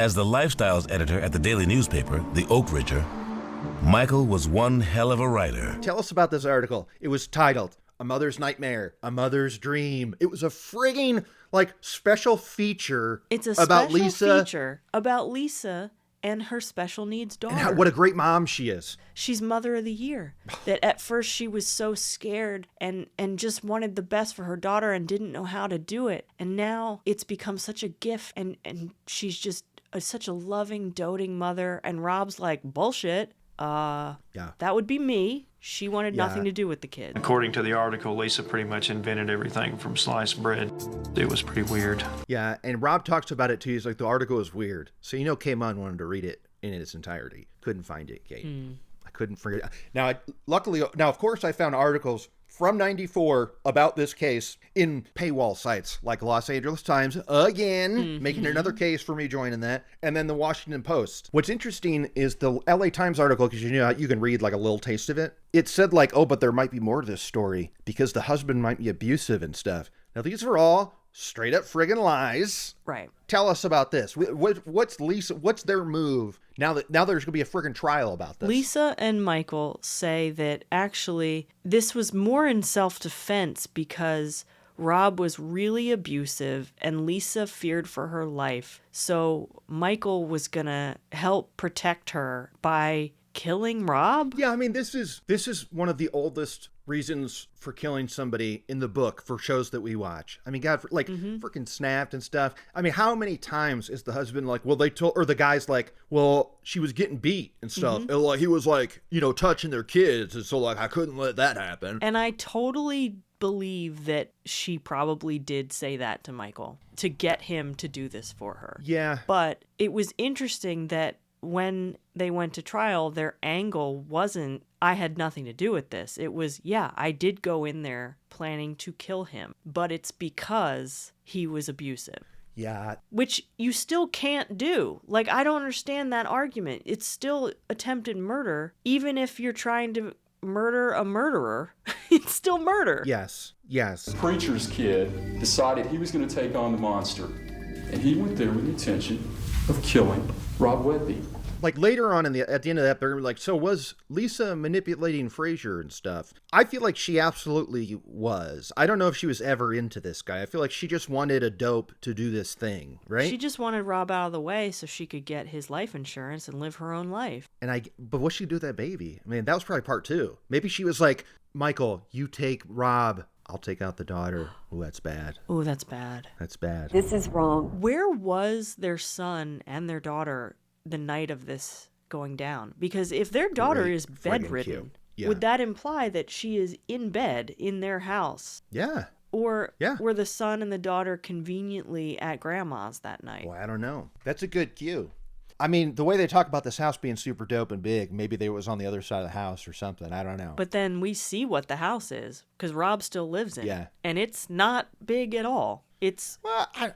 As the lifestyles editor at the daily newspaper, the Oak Ridger, Michael was one hell of a writer. Tell us about this article. It was titled, A Mother's Nightmare, A Mother's Dream. It was a frigging, like, special feature about Lisa. About Lisa and her special needs daughter. And what a great mom she is. She's Mother of the Year. That at first she was so scared and just wanted the best for her daughter and didn't know how to do it. And now it's become such a gift and she's just such a loving, doting mother. And Rob's like, bullshit. That would be me. She wanted nothing to do with the kid. According to the article, Lisa pretty much invented everything from sliced bread. It was pretty weird. Yeah, and Rob talks about it too. He's like, the article is weird. So K-Mon wanted to read it in its entirety. Couldn't find it, Kate. I couldn't figure it out. Now, luckily, of course, I found articles from 94 about this case in paywall sites like Los Angeles Times, again, making another case for me joining that, and then the Washington Post. What's interesting is the LA Times article, because you can read like a little taste of it. It said like, oh, but there might be more to this story because the husband might be abusive and stuff. Now, these are all straight up friggin' lies. Right. Tell us about this. What's Lisa? What's their move now that there's going to be a friggin' trial about this? Lisa and Michael say that actually this was more in self-defense because Rob was really abusive and Lisa feared for her life. So Michael was going to help protect her by killing Rob? Yeah, I mean, this is one of the oldest reasons for killing somebody in the book for shows that we watch. I mean, God, like freaking Snapped and stuff. I mean, how many times is the husband like, well, they told, or the guy's like, well, she was getting beat and stuff. And like, he was like, touching their kids. And so like, I couldn't let that happen. And I totally believe that she probably did say that to Michael to get him to do this for her. Yeah. But it was interesting that when they went to trial, their angle wasn't, I had nothing to do with this. It was, yeah, I did go in there planning to kill him, but it's because he was abusive. Yeah. Which you still can't do. Like, I don't understand that argument. It's still attempted murder, even if you're trying to murder a murderer. It's still murder. Yes. The preacher's kid decided he was going to take on the monster, and he went there with the intention of killing Rob Whedbee. Like later on at the end of that, they're like, so was Lisa manipulating Frazier and stuff? I feel like she absolutely was. I don't know if she was ever into this guy. I feel like she just wanted a dope to do this thing, right? She just wanted Rob out of the way so she could get his life insurance and live her own life. But what'd she do with that baby? I mean, that was probably part 2. Maybe she was like, Michael, you take Rob. I'll take out the daughter. Oh, that's bad. Oh, that's bad. That's bad. This is wrong. Where was their son and their daughter the night of this going down? Because if their daughter is bedridden would that imply that she is in bed in their house? Yeah. Or were the son and the daughter conveniently at grandma's that night? Well, I don't know. That's a good cue. I mean, the way they talk about this house being super dope and big, maybe they was on the other side of the house or something. I don't know. But then we see what the house is, because Rob still lives in it. Yeah. And it's not big at all. It's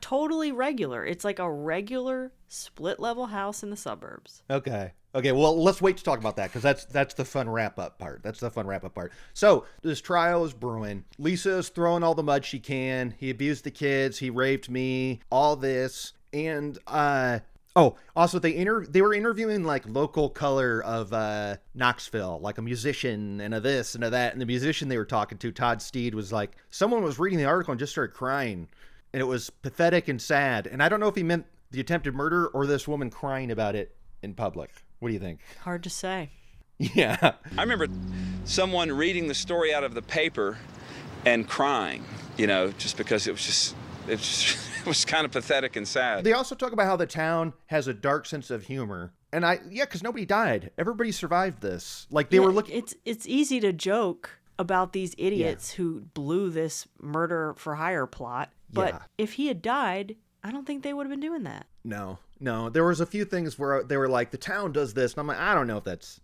totally regular. It's like a regular split-level house in the suburbs. Okay, well, let's wait to talk about that, because that's the fun wrap-up part. So, this trial is brewing. Lisa is throwing all the mud she can. He abused the kids. He raped me. All this. And, also, they were interviewing, like, local color of Knoxville, like a musician and a this and a that. And the musician they were talking to, Todd Steed, was like, someone was reading the article and just started crying. And it was pathetic and sad. And I don't know if he meant the attempted murder or this woman crying about it in public. What do you think? Hard to say. Yeah. I remember someone reading the story out of the paper and crying, just because it was kind of pathetic and sad. They also talk about how the town has a dark sense of humor. And because nobody died. Everybody survived this. Like they were looking. It's easy to joke about these idiots who blew this murder for hire plot. But if he had died, I don't think they would have been doing that. No. There was a few things where they were like, the town does this. And I'm like, I don't know if that's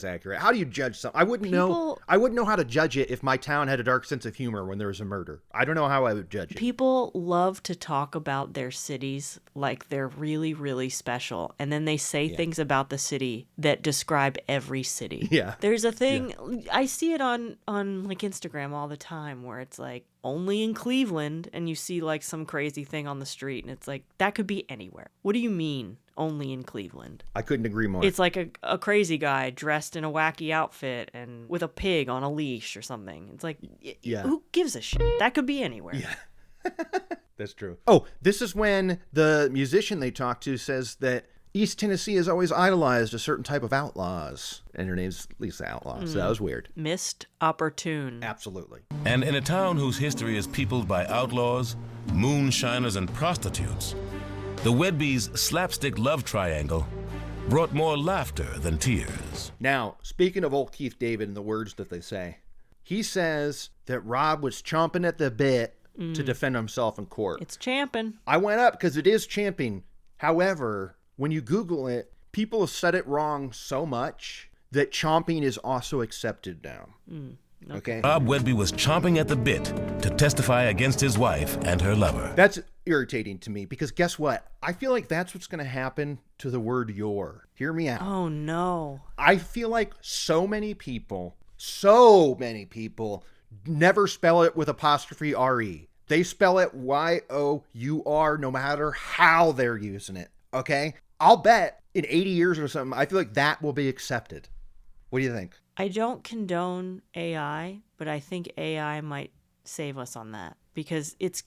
accurate. How do you judge something? I wouldn't know how to judge it if my town had a dark sense of humor when there was a murder. I don't know how I would judge it. People love to talk about their cities like they're really, really special. And then they say things about the city that describe every city. Yeah. There's a thing, I see it on like Instagram all the time where it's like, only in Cleveland, and you see like some crazy thing on the street, and it's like, that could be anywhere. What do you mean, only in Cleveland? I couldn't agree more. It's like a crazy guy dressed in a wacky outfit and with a pig on a leash or something. It's like, who gives a shit? That could be anywhere. Yeah. That's true. Oh, this is when the musician they talked to says that East Tennessee has always idolized a certain type of outlaws. And her name's Lisa Outlaw, so that was weird. Missed opportune. Absolutely. And in a town whose history is peopled by outlaws, moonshiners, and prostitutes, the Whedbee's slapstick love triangle brought more laughter than tears. Now, speaking of old Keith David and the words that they say, he says that Rob was chomping at the bit to defend himself in court. It's champing. I went up because it is champing. However, when you Google it, people have said it wrong so much that chomping is also accepted now. Okay. Rob Whedbee was chomping at the bit to testify against his wife and her lover. That's irritating to me because guess what? I feel like that's what's going to happen to the word your. Hear me out. Oh, no. I feel like so many people never spell it with apostrophe R-E. They spell it Y-O-U-R no matter how they're using it. Okay? I'll bet in 80 years or something, I feel like that will be accepted. What do you think? I don't condone AI, but I think AI might save us on that because it's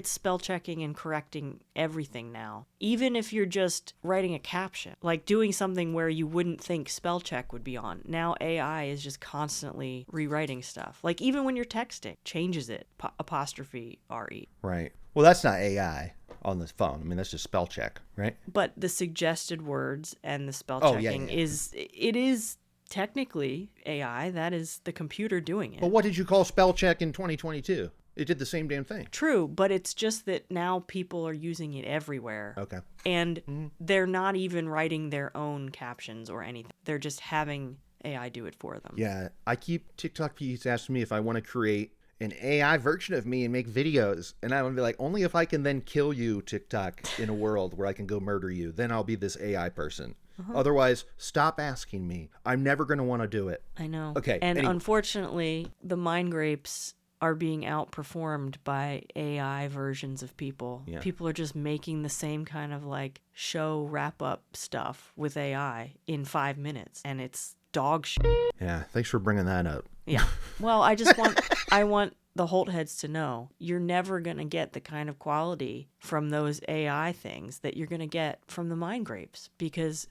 spell checking and correcting everything now. Even if you're just writing a caption, like doing something where you wouldn't think spell check would be on. Now AI is just constantly rewriting stuff. Like even when you're texting, changes it, apostrophe R-E. Right. Well, that's not AI on the phone. I mean, that's just spell check, right? But the suggested words and the spell checking is technically AI. That is the computer doing it. But what did you call spell check in 2022? It did the same damn thing. True, but it's just that now people are using it everywhere. Okay. And they're not even writing their own captions or anything. They're just having AI do it for them. Yeah. TikTok keeps asking me if I want to create an AI version of me and make videos. And I would be like, only if I can then kill you, TikTok, in a world where I can go murder you. Then I'll be this AI person. Otherwise, stop asking me. I'm never going to want to do it. I know. Okay. And unfortunately, the mindgrapes are being outperformed by AI versions of people. Yeah. People are just making the same kind of like show wrap-up stuff with AI in 5 minutes. And it's dog shit. Yeah. Thanks for bringing that up. Yeah. Well, I want the Holtheads to know you're never going to get the kind of quality from those AI things that you're going to get from the mindgrapes because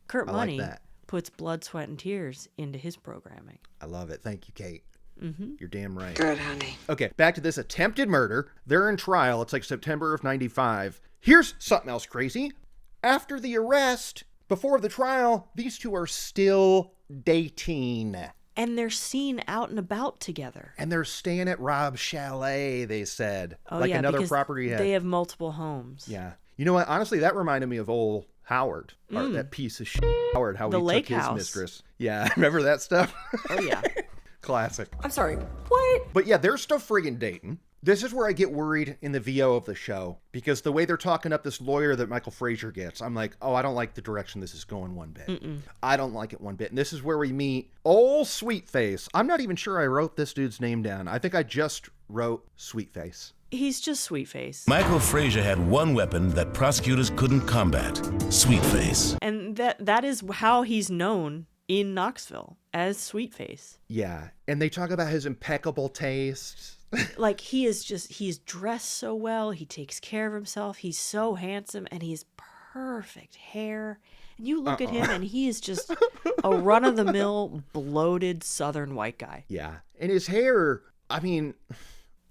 Kurt Money puts blood, sweat, and tears into his programming. I love it. Thank you, Kate. Mm-hmm. You're damn right. Good, honey. Okay, back to this attempted murder. They're in trial. It's like September of 95. Here's something else crazy. After the arrest, before the trial, these two are still dating. And they're seen out and about together. And they're staying at Rob's chalet, they said. Oh, like yeah, another because property head. they have multiple homes. Yeah. You know what? Honestly, that reminded me of old Howard. Or that piece of shit Howard, how The he lake took his house. mistress. Yeah, remember that stuff? Oh, yeah. Classic. I'm sorry, what? But yeah, they're still friggin' dating. This is where I get worried in the VO of the show, because the way they're talking up this lawyer that Michael Frazier gets, I'm like, oh, I don't like the direction this is going one bit. I don't like it one bit. And this is where we meet old Sweetface. I'm not even sure I wrote this dude's name down. I think I just wrote Sweetface. He's just Sweetface. Michael Frazier had one weapon that prosecutors couldn't combat, Sweetface. And that is how he's known in Knoxville, as Sweetface. Yeah, and they talk about his impeccable taste. Like, he's dressed so well, he takes care of himself, he's so handsome, and he's perfect hair. And you look at him, and he is just a run-of-the-mill, bloated Southern white guy. Yeah, and his hair, I mean...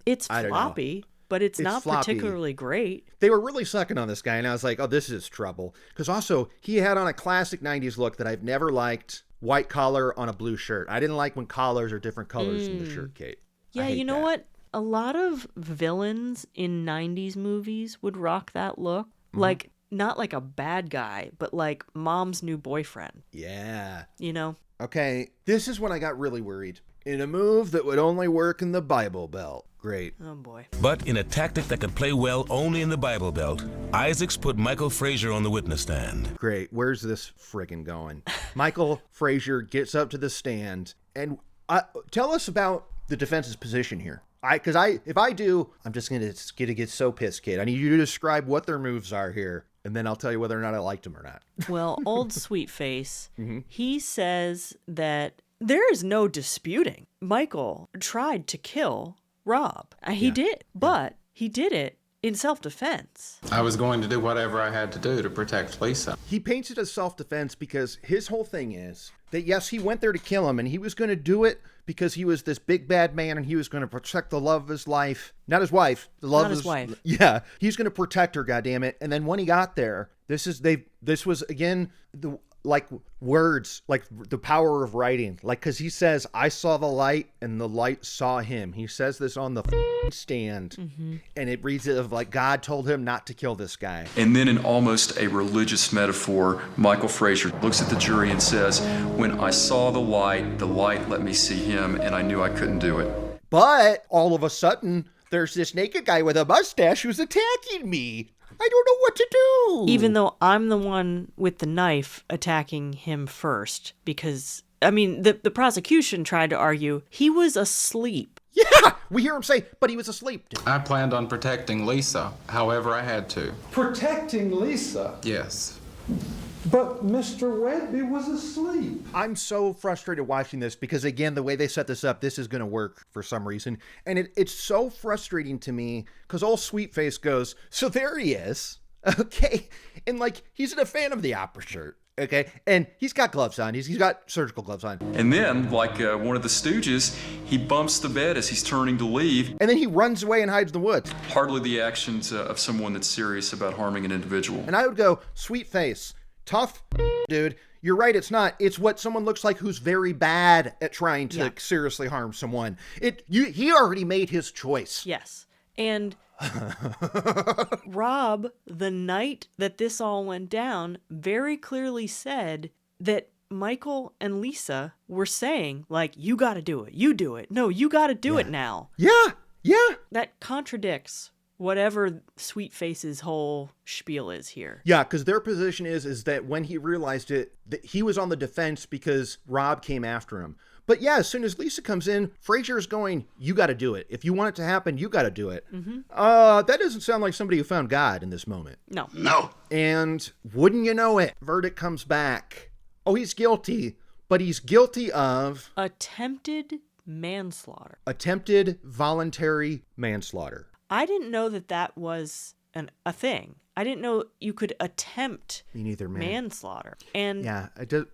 It's floppy, but it's not floppy. particularly great. They were really sucking on this guy, and I was like, oh, this is trouble. Because also, he had on a classic 90s look that I've never liked, white collar on a blue shirt. I didn't like when collars are different colors in the shirt, Kate. Yeah, you know what? A lot of villains in 90s movies would rock that look. Like, not like a bad guy, but like mom's new boyfriend. Yeah. You know? Okay, this is when I got really worried. In a move that would only work in the Bible Belt. Great. Oh, boy. But in a tactic that could play well only in the Bible Belt, Isaacs put Michael Frazier on the witness stand. Great. Where's this friggin' going? Michael Frazier gets up to the stand, and tell us about the defense's position here. If I do, I'm just gonna get so pissed, Kate. I need you to describe what their moves are here, and then I'll tell you whether or not I liked them or not. Well, old Sweetface, he says that there is no disputing. Michael tried to kill Rob. He did, but he did it in self-defense. I was going to do whatever I had to do to protect Lisa. He paints it as self-defense because his whole thing is that, yes, he went there to kill him, and he was going to do it because he was this big bad man, and he was going to protect the love of his life. Not his wife. The love Not of his wife. Yeah, he's going to protect her, goddammit. And then when he got there, this was, again, words, like the power of writing. Like, because he says, I saw the light and the light saw him. He says this on the stand, and it reads it of like God told him not to kill this guy. And then in almost a religious metaphor, Michael Frazier looks at the jury and says, when I saw the light let me see him, and I knew I couldn't do it. But all of a sudden, there's this naked guy with a mustache who's attacking me. I don't know what to do. Even though I'm the one with the knife attacking him first, because, I mean, the prosecution tried to argue he was asleep. Yeah, we hear him say, but he was asleep. Dude. I planned on protecting Lisa, however I had to. Protecting Lisa? Yes. But Mr. Whedbee was asleep. I'm so frustrated watching this because, again, the way they set this up, this is going to work for some reason. And it's so frustrating to me because old Sweetface goes, so there he is, okay? And, like, he's a fan of the opera shirt, okay? And he's got gloves on. He's got surgical gloves on. And then, like one of the Stooges, he bumps the bed as he's turning to leave. And then he runs away and hides in the woods. Hardly the actions of someone that's serious about harming an individual. And I would go, Sweetface, tough dude. You're right, it's not. It's what someone looks like who's very bad at trying to seriously harm someone. He already made his choice. Yes. And Rob, the night that this all went down, very clearly said that Michael and Lisa were saying, like, you got to do it. You do it. No, you got to do it now. Yeah. Yeah. That contradicts whatever Sweetface's whole spiel is here. Yeah, because their position is that when he realized it, that he was on the defense because Rob came after him. But yeah, as soon as Lisa comes in, Frazier's going, you got to do it. If you want it to happen, you got to do it. That doesn't sound like somebody who found God in this moment. No. And wouldn't you know it, verdict comes back. Oh, he's guilty, but he's guilty of... attempted manslaughter. Attempted voluntary manslaughter. I didn't know that was a thing. I didn't know you could attempt manslaughter. And yeah, I did.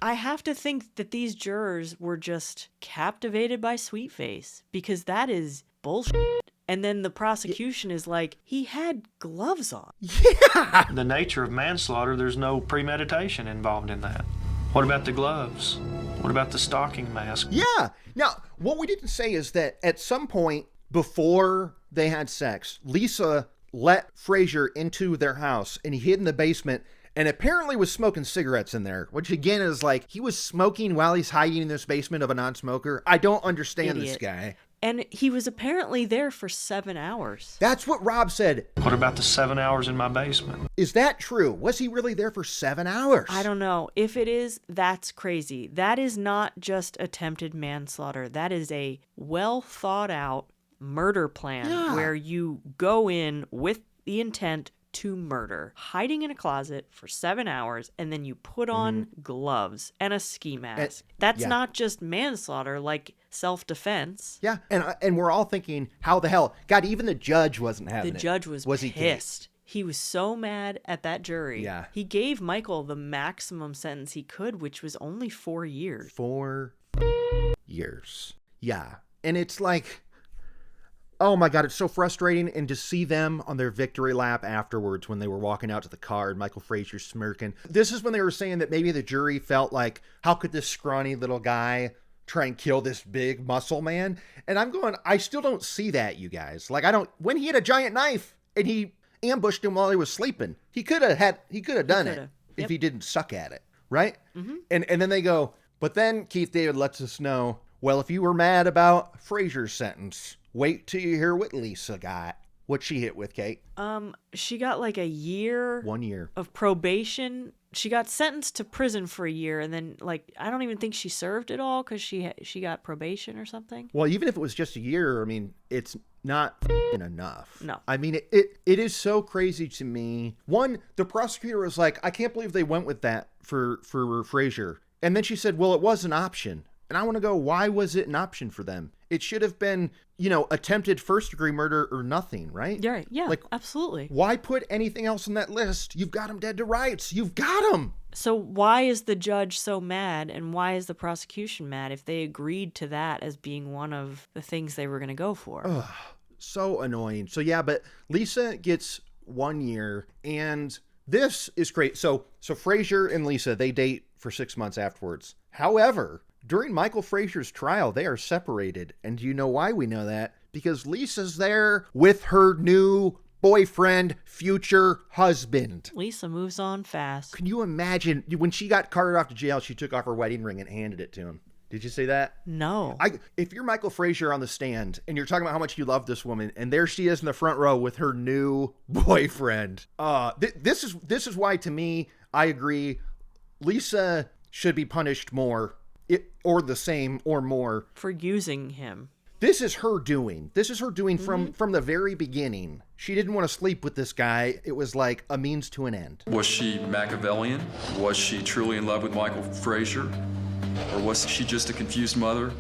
I have to think that these jurors were just captivated by Sweetface because that is bullshit. And then the prosecution is like, he had gloves on. Yeah. The nature of manslaughter, there's no premeditation involved in that. What about the gloves? What about the stocking mask? Yeah. Now, what we didn't say is that at some point before they had sex, Lisa let Frazier into their house and he hid in the basement and apparently was smoking cigarettes in there, which again is like, he was smoking while he's hiding in this basement of a non-smoker. I don't understand this guy. And he was apparently there for 7 hours. That's what Rob said. What about the 7 hours in my basement? Is that true? Was he really there for 7 hours? I don't know. If it is, that's crazy. That is not just attempted manslaughter. That is a well thought out murder plan where you go in with the intent to murder, hiding in a closet for 7 hours, and then you put on gloves and a ski mask. That's not just manslaughter, like self-defense. Yeah, and we're all thinking, how the hell? God, even the judge wasn't having it. The judge was pissed. He was so mad at that jury. Yeah. He gave Michael the maximum sentence he could, which was only 4 years. 4 years. Yeah. And it's like, oh my God, it's so frustrating. And to see them on their victory lap afterwards when they were walking out to the car and Michael Frazier smirking. This is when they were saying that maybe the jury felt like, how could this scrawny little guy try and kill this big muscle man? And I'm going, I still don't see that, you guys. Like, when he had a giant knife and he ambushed him while he was sleeping, he could have done it if he didn't suck at it. Right. Mm-hmm. And then they go, but then Keith David lets us know, well, if you were mad about Frazier's sentence, wait till you hear what Lisa got. What'd she hit with, Kate? She got like a year. 1 year. Of probation. She got sentenced to prison for a year, and then, like, I don't even think she served it all because she got probation or something. Well, even if it was just a year, I mean, it's not enough. No. I mean, it is so crazy to me. One, the prosecutor was like, I can't believe they went with that for Frazier. And then she said, well, it was an option. And I want to go, why was it an option for them? It should have been, attempted first-degree murder or nothing, right? Yeah, yeah, like, absolutely. Why put anything else on that list? You've got them dead to rights. You've got them. So why is the judge so mad, and why is the prosecution mad if they agreed to that as being one of the things they were going to go for? Ugh, so annoying. So yeah, but Lisa gets 1 year, and this is great. So Frazier and Lisa, they date for 6 months afterwards. However, during Michael Frazier's trial, they are separated. And do you know why we know that? Because Lisa's there with her new boyfriend, future husband. Lisa moves on fast. Can you imagine when she got carted off to jail, she took off her wedding ring and handed it to him? Did you see that? No. If you're Michael Frazier on the stand and you're talking about how much you love this woman, and there she is in the front row with her new boyfriend. This is why, to me, I agree. Lisa should be punished more. Or the same or more for using him. This is her doing. This is her doing from the very beginning. She didn't want to sleep with this guy. It was like a means to an end. Was she Machiavellian? Was she truly in love with Michael Frazier? Or was she just a confused mother?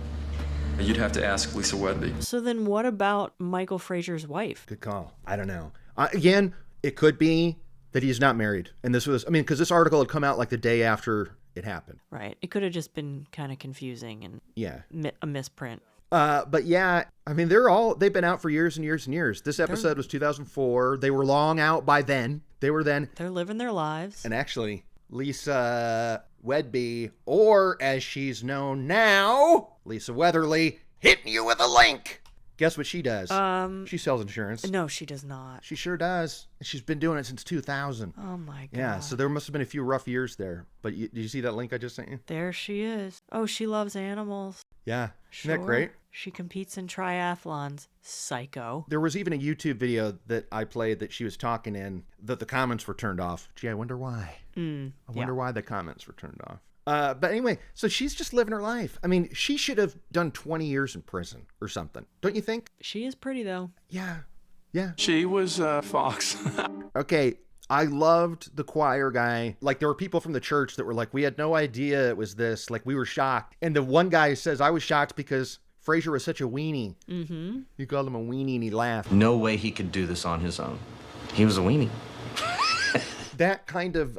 You'd have to ask Lisa Whedbee. So then what about Michael Frazier's wife? Good call. I don't know. Again, it could be that he's not married. And this was, because this article had come out like the day after it happened. Right. It could have just been kind of confusing and a misprint. But yeah, they've been out for years and years and years. This episode was 2004. They were long out by then. They're living their lives. And actually, Lisa Whedbee, or as she's known now, Lisa Weatherly, hitting you with a link. Guess what she does? She sells insurance. No, she does not. She sure does. She's been doing it since 2000. Oh my God. Yeah, so there must have been a few rough years there. But did you see that link I just sent you? There she is. Oh, she loves animals. Yeah. Isn't that great? She competes in triathlons. Psycho. There was even a YouTube video that I played that she was talking in that the comments were turned off. Gee, I wonder why. I wonder why the comments were turned off. But anyway, so she's just living her life. She should have done 20 years in prison or something. Don't you think? She is pretty, though. Yeah. Yeah. She was Fox. Okay. I loved the choir guy. Like, there were people from the church that were like, we had no idea it was this. Like, we were shocked. And the one guy says, I was shocked because Frazier was such a weenie. Mm-hmm. You called him a weenie and he laughed. No way he could do this on his own. He was a weenie. That kind of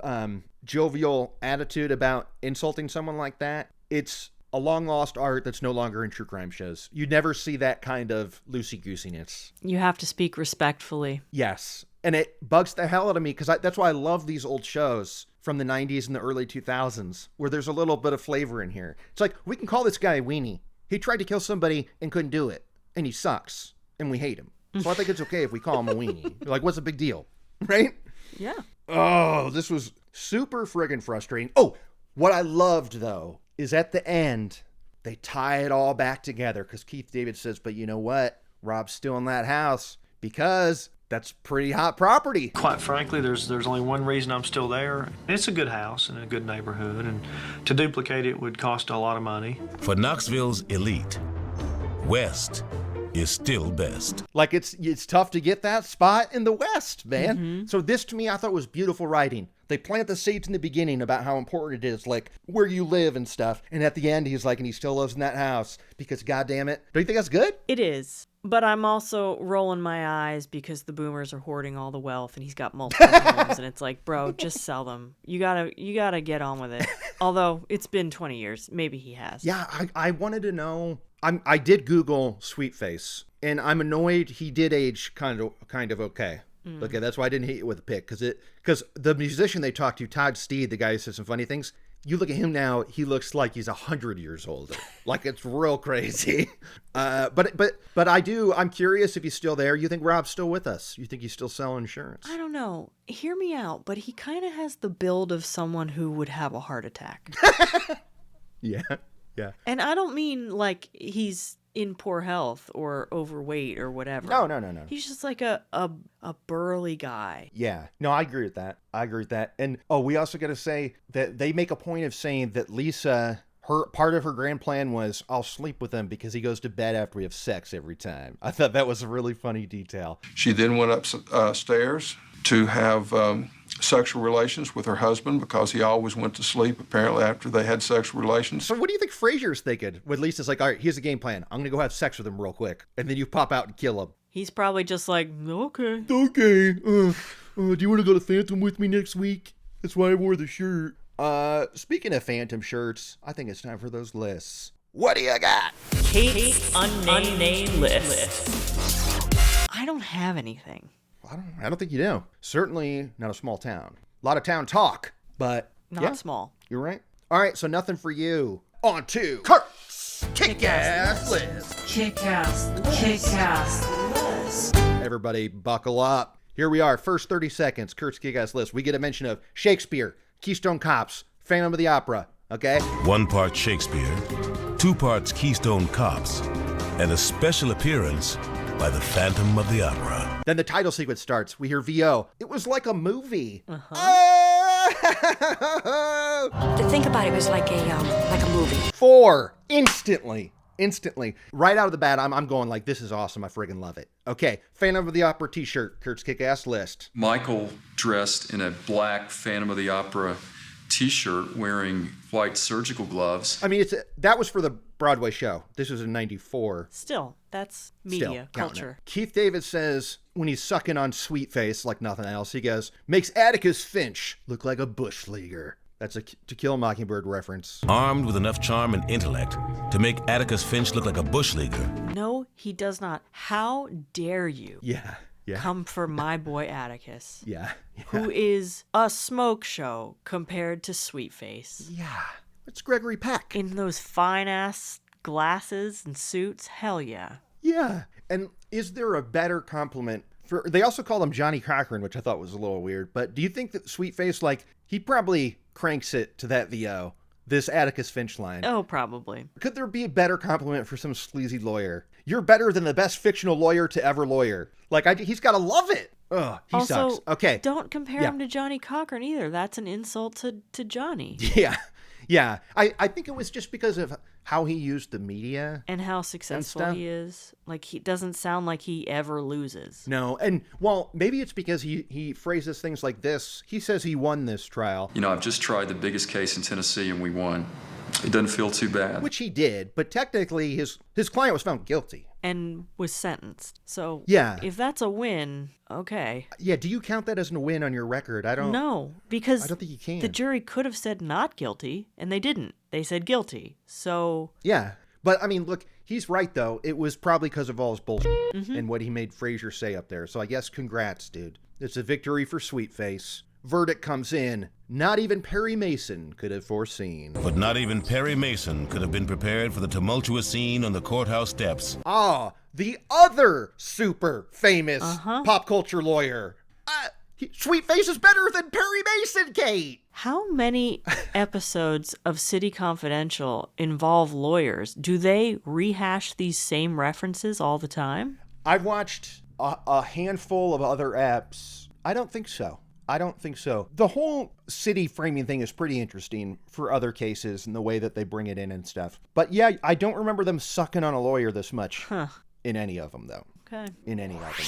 jovial attitude about insulting someone like that, it's a long lost art that's no longer in true crime shows. You never see that kind of loosey-goosiness. You have to speak respectfully. Yes. And it bugs the hell out of me because that's why I love these old shows from the 90s and the early 2000s, where there's a little bit of flavor in here. It's like, we can call this guy a weenie. He tried to kill somebody and couldn't do it, and he sucks, and we hate him. So I think it's okay if we call him a weenie. Like, what's the big deal, right? Yeah. Oh, this was super friggin' frustrating. Oh, what I loved, though, is at the end, they tie it all back together, because Keith David says, but you know what? Rob's still in that house, because that's pretty hot property. Quite frankly, there's only one reason I'm still there. It's a good house in a good neighborhood, and to duplicate it would cost a lot of money. For Knoxville's elite, West is still best. Like, it's tough to get that spot in the West, man. So this, to me, I thought was beautiful writing. They plant the seeds in the beginning about how important it is, like where you live and stuff. And at the end, he's like, and he still lives in that house because, goddamn it. Don't you think that's good? It is. But I'm also rolling my eyes because the boomers are hoarding all the wealth and he's got multiple homes. And it's like, bro, just sell them. You gotta get on with it. Although it's been 20 years. Maybe he has. Yeah, I wanted to know. I did Google Sweetface, and I'm annoyed he did age kind of okay. Okay, that's why I didn't hit it with a pick, because the musician they talked to, Todd Steed, the guy who said some funny things, you look at him now, he looks like he's 100 years older. Like, it's real crazy. But I'm curious if he's still there. You think Rob's still with us? You think he's still selling insurance? I don't know. Hear me out, but he kind of has the build of someone who would have a heart attack. Yeah. And I don't mean like he's in poor health or overweight or whatever. No. He's just like a burly guy. Yeah. No, I agree with that. And we also got to say that they make a point of saying that Lisa, her part of her grand plan was, I'll sleep with him because he goes to bed after we have sex every time. I thought that was a really funny detail. She then went upstairs to have sexual relations with her husband because he always went to sleep apparently after they had sexual relations. So what do you think Frasier's thinking when Lisa's like, all right, here's the game plan. I'm going to go have sex with him real quick. And then you pop out and kill him. He's probably just like, okay. Do you want to go to Phantom with me next week? That's why I wore the shirt. Speaking of Phantom shirts, I think it's time for those lists. What do you got? Kate's unnamed list. I don't have anything. I don't think you do. Certainly not a small town. A lot of town talk, but not small. You're right. All right, so nothing for you. On to Kurt's Kick-Ass List. Kick-Ass List. Everybody buckle up. Here we are, first 30 seconds, Kurt's Kick-Ass List. We get a mention of Shakespeare, Keystone Cops, Phantom of the Opera, okay? 1 part Shakespeare, 2 parts Keystone Cops, and a special appearance by the Phantom of the Opera. Then the title sequence starts. We hear VO. It was like a movie. To think about it was like a movie. 4. Instantly. Right out of the bat, I'm going like, this is awesome. I friggin' love it. Okay, Phantom of the Opera t-shirt. Kurt's Kick-Ass List. Michael dressed in a black Phantom of the Opera t-shirt wearing white surgical gloves. I mean, that was for the Broadway show. This was in 94. Still, that's media, culture. Keith David says when he's sucking on Sweetface like nothing else, he goes, makes Atticus Finch look like a bush leaguer. That's a To Kill a Mockingbird reference. Armed with enough charm and intellect to make Atticus Finch look like a bush leaguer. No, he does not. How dare you? Yeah. Come for my boy Atticus. Yeah. Who is a smoke show compared to Sweetface. Yeah. It's Gregory Peck. In those fine-ass glasses and suits. Hell yeah. Yeah. And is there a better compliment for... They also called him Johnny Cochran, which I thought was a little weird. But do you think that Sweetface, like, he probably cranks it to that VO, this Atticus Finch line? Oh, probably. Could there be a better compliment for some sleazy lawyer? You're better than the best fictional lawyer to ever lawyer. Like, he's got to love it. Ugh, he also, sucks. Okay. Don't compare him to Johnny Cochran either. That's an insult to Johnny. Yeah. I think it was just because of how he used the media. And how successful he is. Like, he doesn't sound like he ever loses. No. And, well, maybe it's because he phrases things like this. He says he won this trial. You know, I've just tried the biggest case in Tennessee and we won. It doesn't feel too bad. Which he did, but technically his client was found guilty. And was sentenced. So, yeah. If that's a win, okay. Yeah, do you count that as a win on your record? I don't... No, because I don't think you can. The jury could have said not guilty, and they didn't. They said guilty, so... Yeah, but I mean, look, he's right, though. It was probably because of all his bullshit and what he made Frasier say up there. So I guess congrats, dude. It's a victory for Sweetface. verdict comes in. Not even Perry Mason could have foreseen. But not even Perry Mason could have been prepared for the tumultuous scene on the courthouse steps. The other super famous pop culture lawyer. Sweet Face is better than Perry Mason, Kate! How many episodes of City Confidential involve lawyers? Do they rehash these same references all the time? I've watched a handful of other apps. I don't think so. The whole city framing thing is pretty interesting for other cases and the way that they bring it in and stuff. But yeah, I don't remember them sucking on a lawyer this much in any of them, though. Okay. In any of them.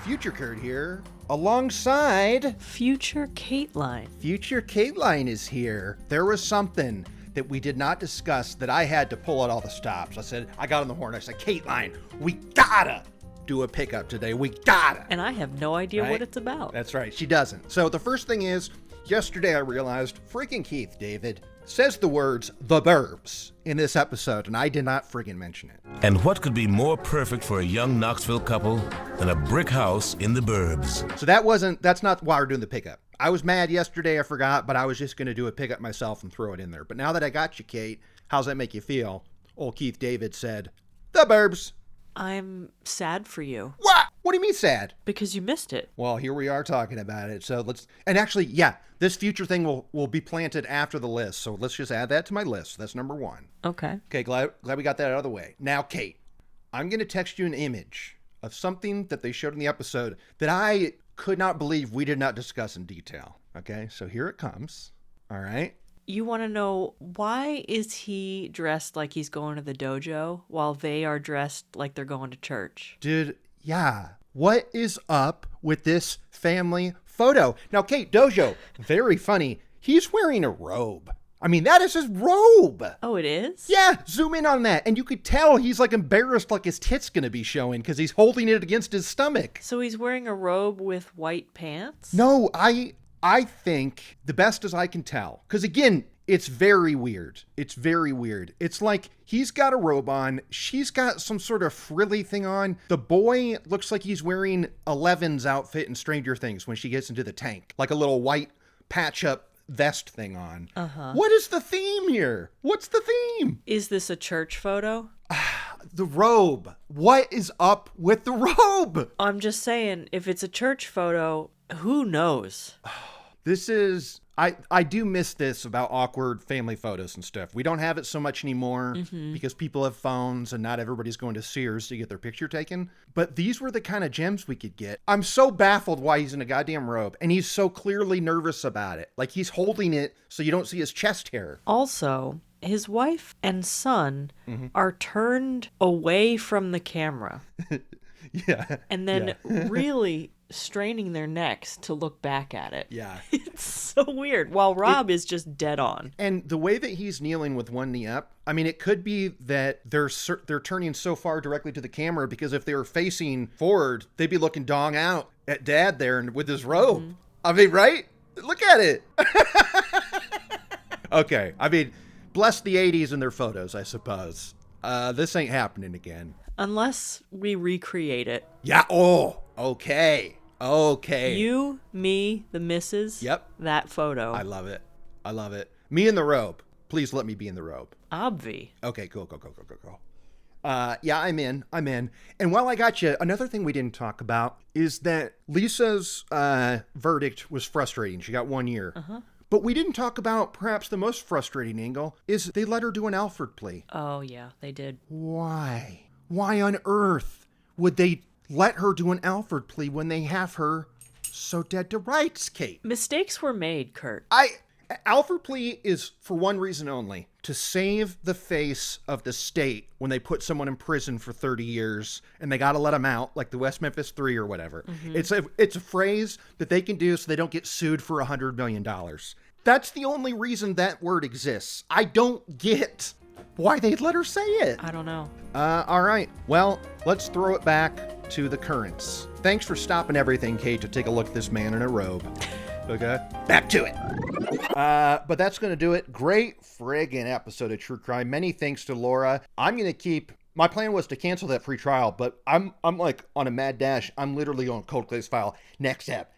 Future Kurt here, alongside Future Kateline. Future Kateline is here. There was something that we did not discuss that I had to pull out all the stops. I got on the horn. I said, Kateline, we gotta do a pickup today. We gotta. And I have no idea what it's about. That's right. She doesn't. So the first thing is, yesterday I realized freaking Keith David says the words "the burbs" in this episode, and I did not friggin' mention it. And what could be more perfect for a young Knoxville couple than a brick house in the burbs? So that's not why we're doing the pickup. I was mad yesterday, I forgot, but I was just gonna do a pickup myself and throw it in there. But now that I got you, Kate, how's that make you feel? Old Keith David said, "the burbs." I'm sad for you. What? What do you mean sad? Because you missed it. Well, here we are talking about it. So and actually, yeah, this future thing will be planted after the list. So let's just add that to my list. That's number 1. Okay. Okay, glad we got that out of the way. Now, Kate, I'm going to text you an image of something that they showed in the episode that I could not believe we did not discuss in detail. Okay, so here it comes. All right. You want to know, why is he dressed like he's going to the dojo while they are dressed like they're going to church? Dude, yeah. What is up with this family photo? Now, Kate, dojo, very funny. He's wearing a robe. I mean, that is his robe. Oh, it is? Yeah, zoom in on that. And you could tell he's like embarrassed, like his tit's going to be showing because he's holding it against his stomach. So he's wearing a robe with white pants? No, I think the best as I can tell, because again, it's very weird. It's like he's got a robe on. She's got some sort of frilly thing on. The boy looks like he's wearing Eleven's outfit in Stranger Things when she gets into the tank, like a little white patch-up vest thing on. What is the theme here? What's the theme? Is this a church photo? The robe. What is up with the robe? I'm just saying, if it's a church photo, who knows? This is... I do miss this about awkward family photos and stuff. We don't have it so much anymore because people have phones and not everybody's going to Sears to get their picture taken. But these were the kind of gems we could get. I'm so baffled why he's in a goddamn robe, and he's so clearly nervous about it. Like he's holding it so you don't see his chest hair. Also, his wife and son are turned away from the camera. Yeah. And then really straining their necks to look back at it. Yeah. It's so weird, while Rob is just dead on. And the way that he's kneeling with one knee up, I mean, it could be that they're turning so far directly to the camera because if they were facing forward, they'd be looking dong out at Dad there and with his robe. I mean, right? Look at it. Okay. I mean, bless the 80s and their photos, I suppose. This ain't happening again. Unless we recreate it. Yeah. Oh, okay. You, me, the missus. Yep. That photo. I love it. Me in the robe. Please let me be in the robe. Obvi. Okay, go. Yeah, I'm in. And while I got you, another thing we didn't talk about is that Lisa's verdict was frustrating. She got 1 year. But we didn't talk about perhaps the most frustrating angle is they let her do an Alford plea. Oh, yeah, they did. Why? Why on earth would they let her do an Alford plea when they have her so dead to rights, Kate? Mistakes were made, Kurt. Alford plea is for one reason only, to save the face of the state when they put someone in prison for 30 years and they got to let them out, like the West Memphis 3 or whatever. It's a phrase that they can do so they don't get sued for $100 million. That's the only reason that word exists. I don't get why they'd let her say it. I don't know. All right. Well, let's throw it back to the currents. Thanks for stopping everything, Kate, to take a look at this man in a robe. Okay, back to it. But that's going to do it. Great friggin' episode of True Crime. Many thanks to Laura. I'm going to keep... My plan was to cancel that free trial, but I'm like on a mad dash. I'm literally on cold case file. Next step.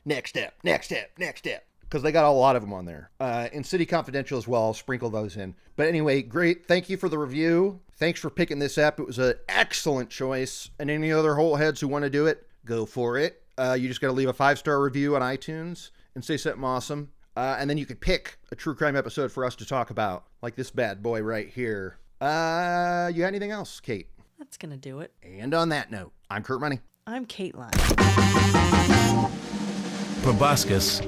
because they got a lot of them on there. And City Confidential as well. I'll sprinkle those in. But anyway, great. Thank you for the review. Thanks for picking this up. It was an excellent choice. And any other Holtheads who want to do it, go for it. You just got to leave a 5-star review on iTunes and say something awesome. And then you could pick a true crime episode for us to talk about, like this bad boy right here. You got anything else, Kate? That's going to do it. And on that note, I'm Kurt Money. I'm Kateline. Proboscis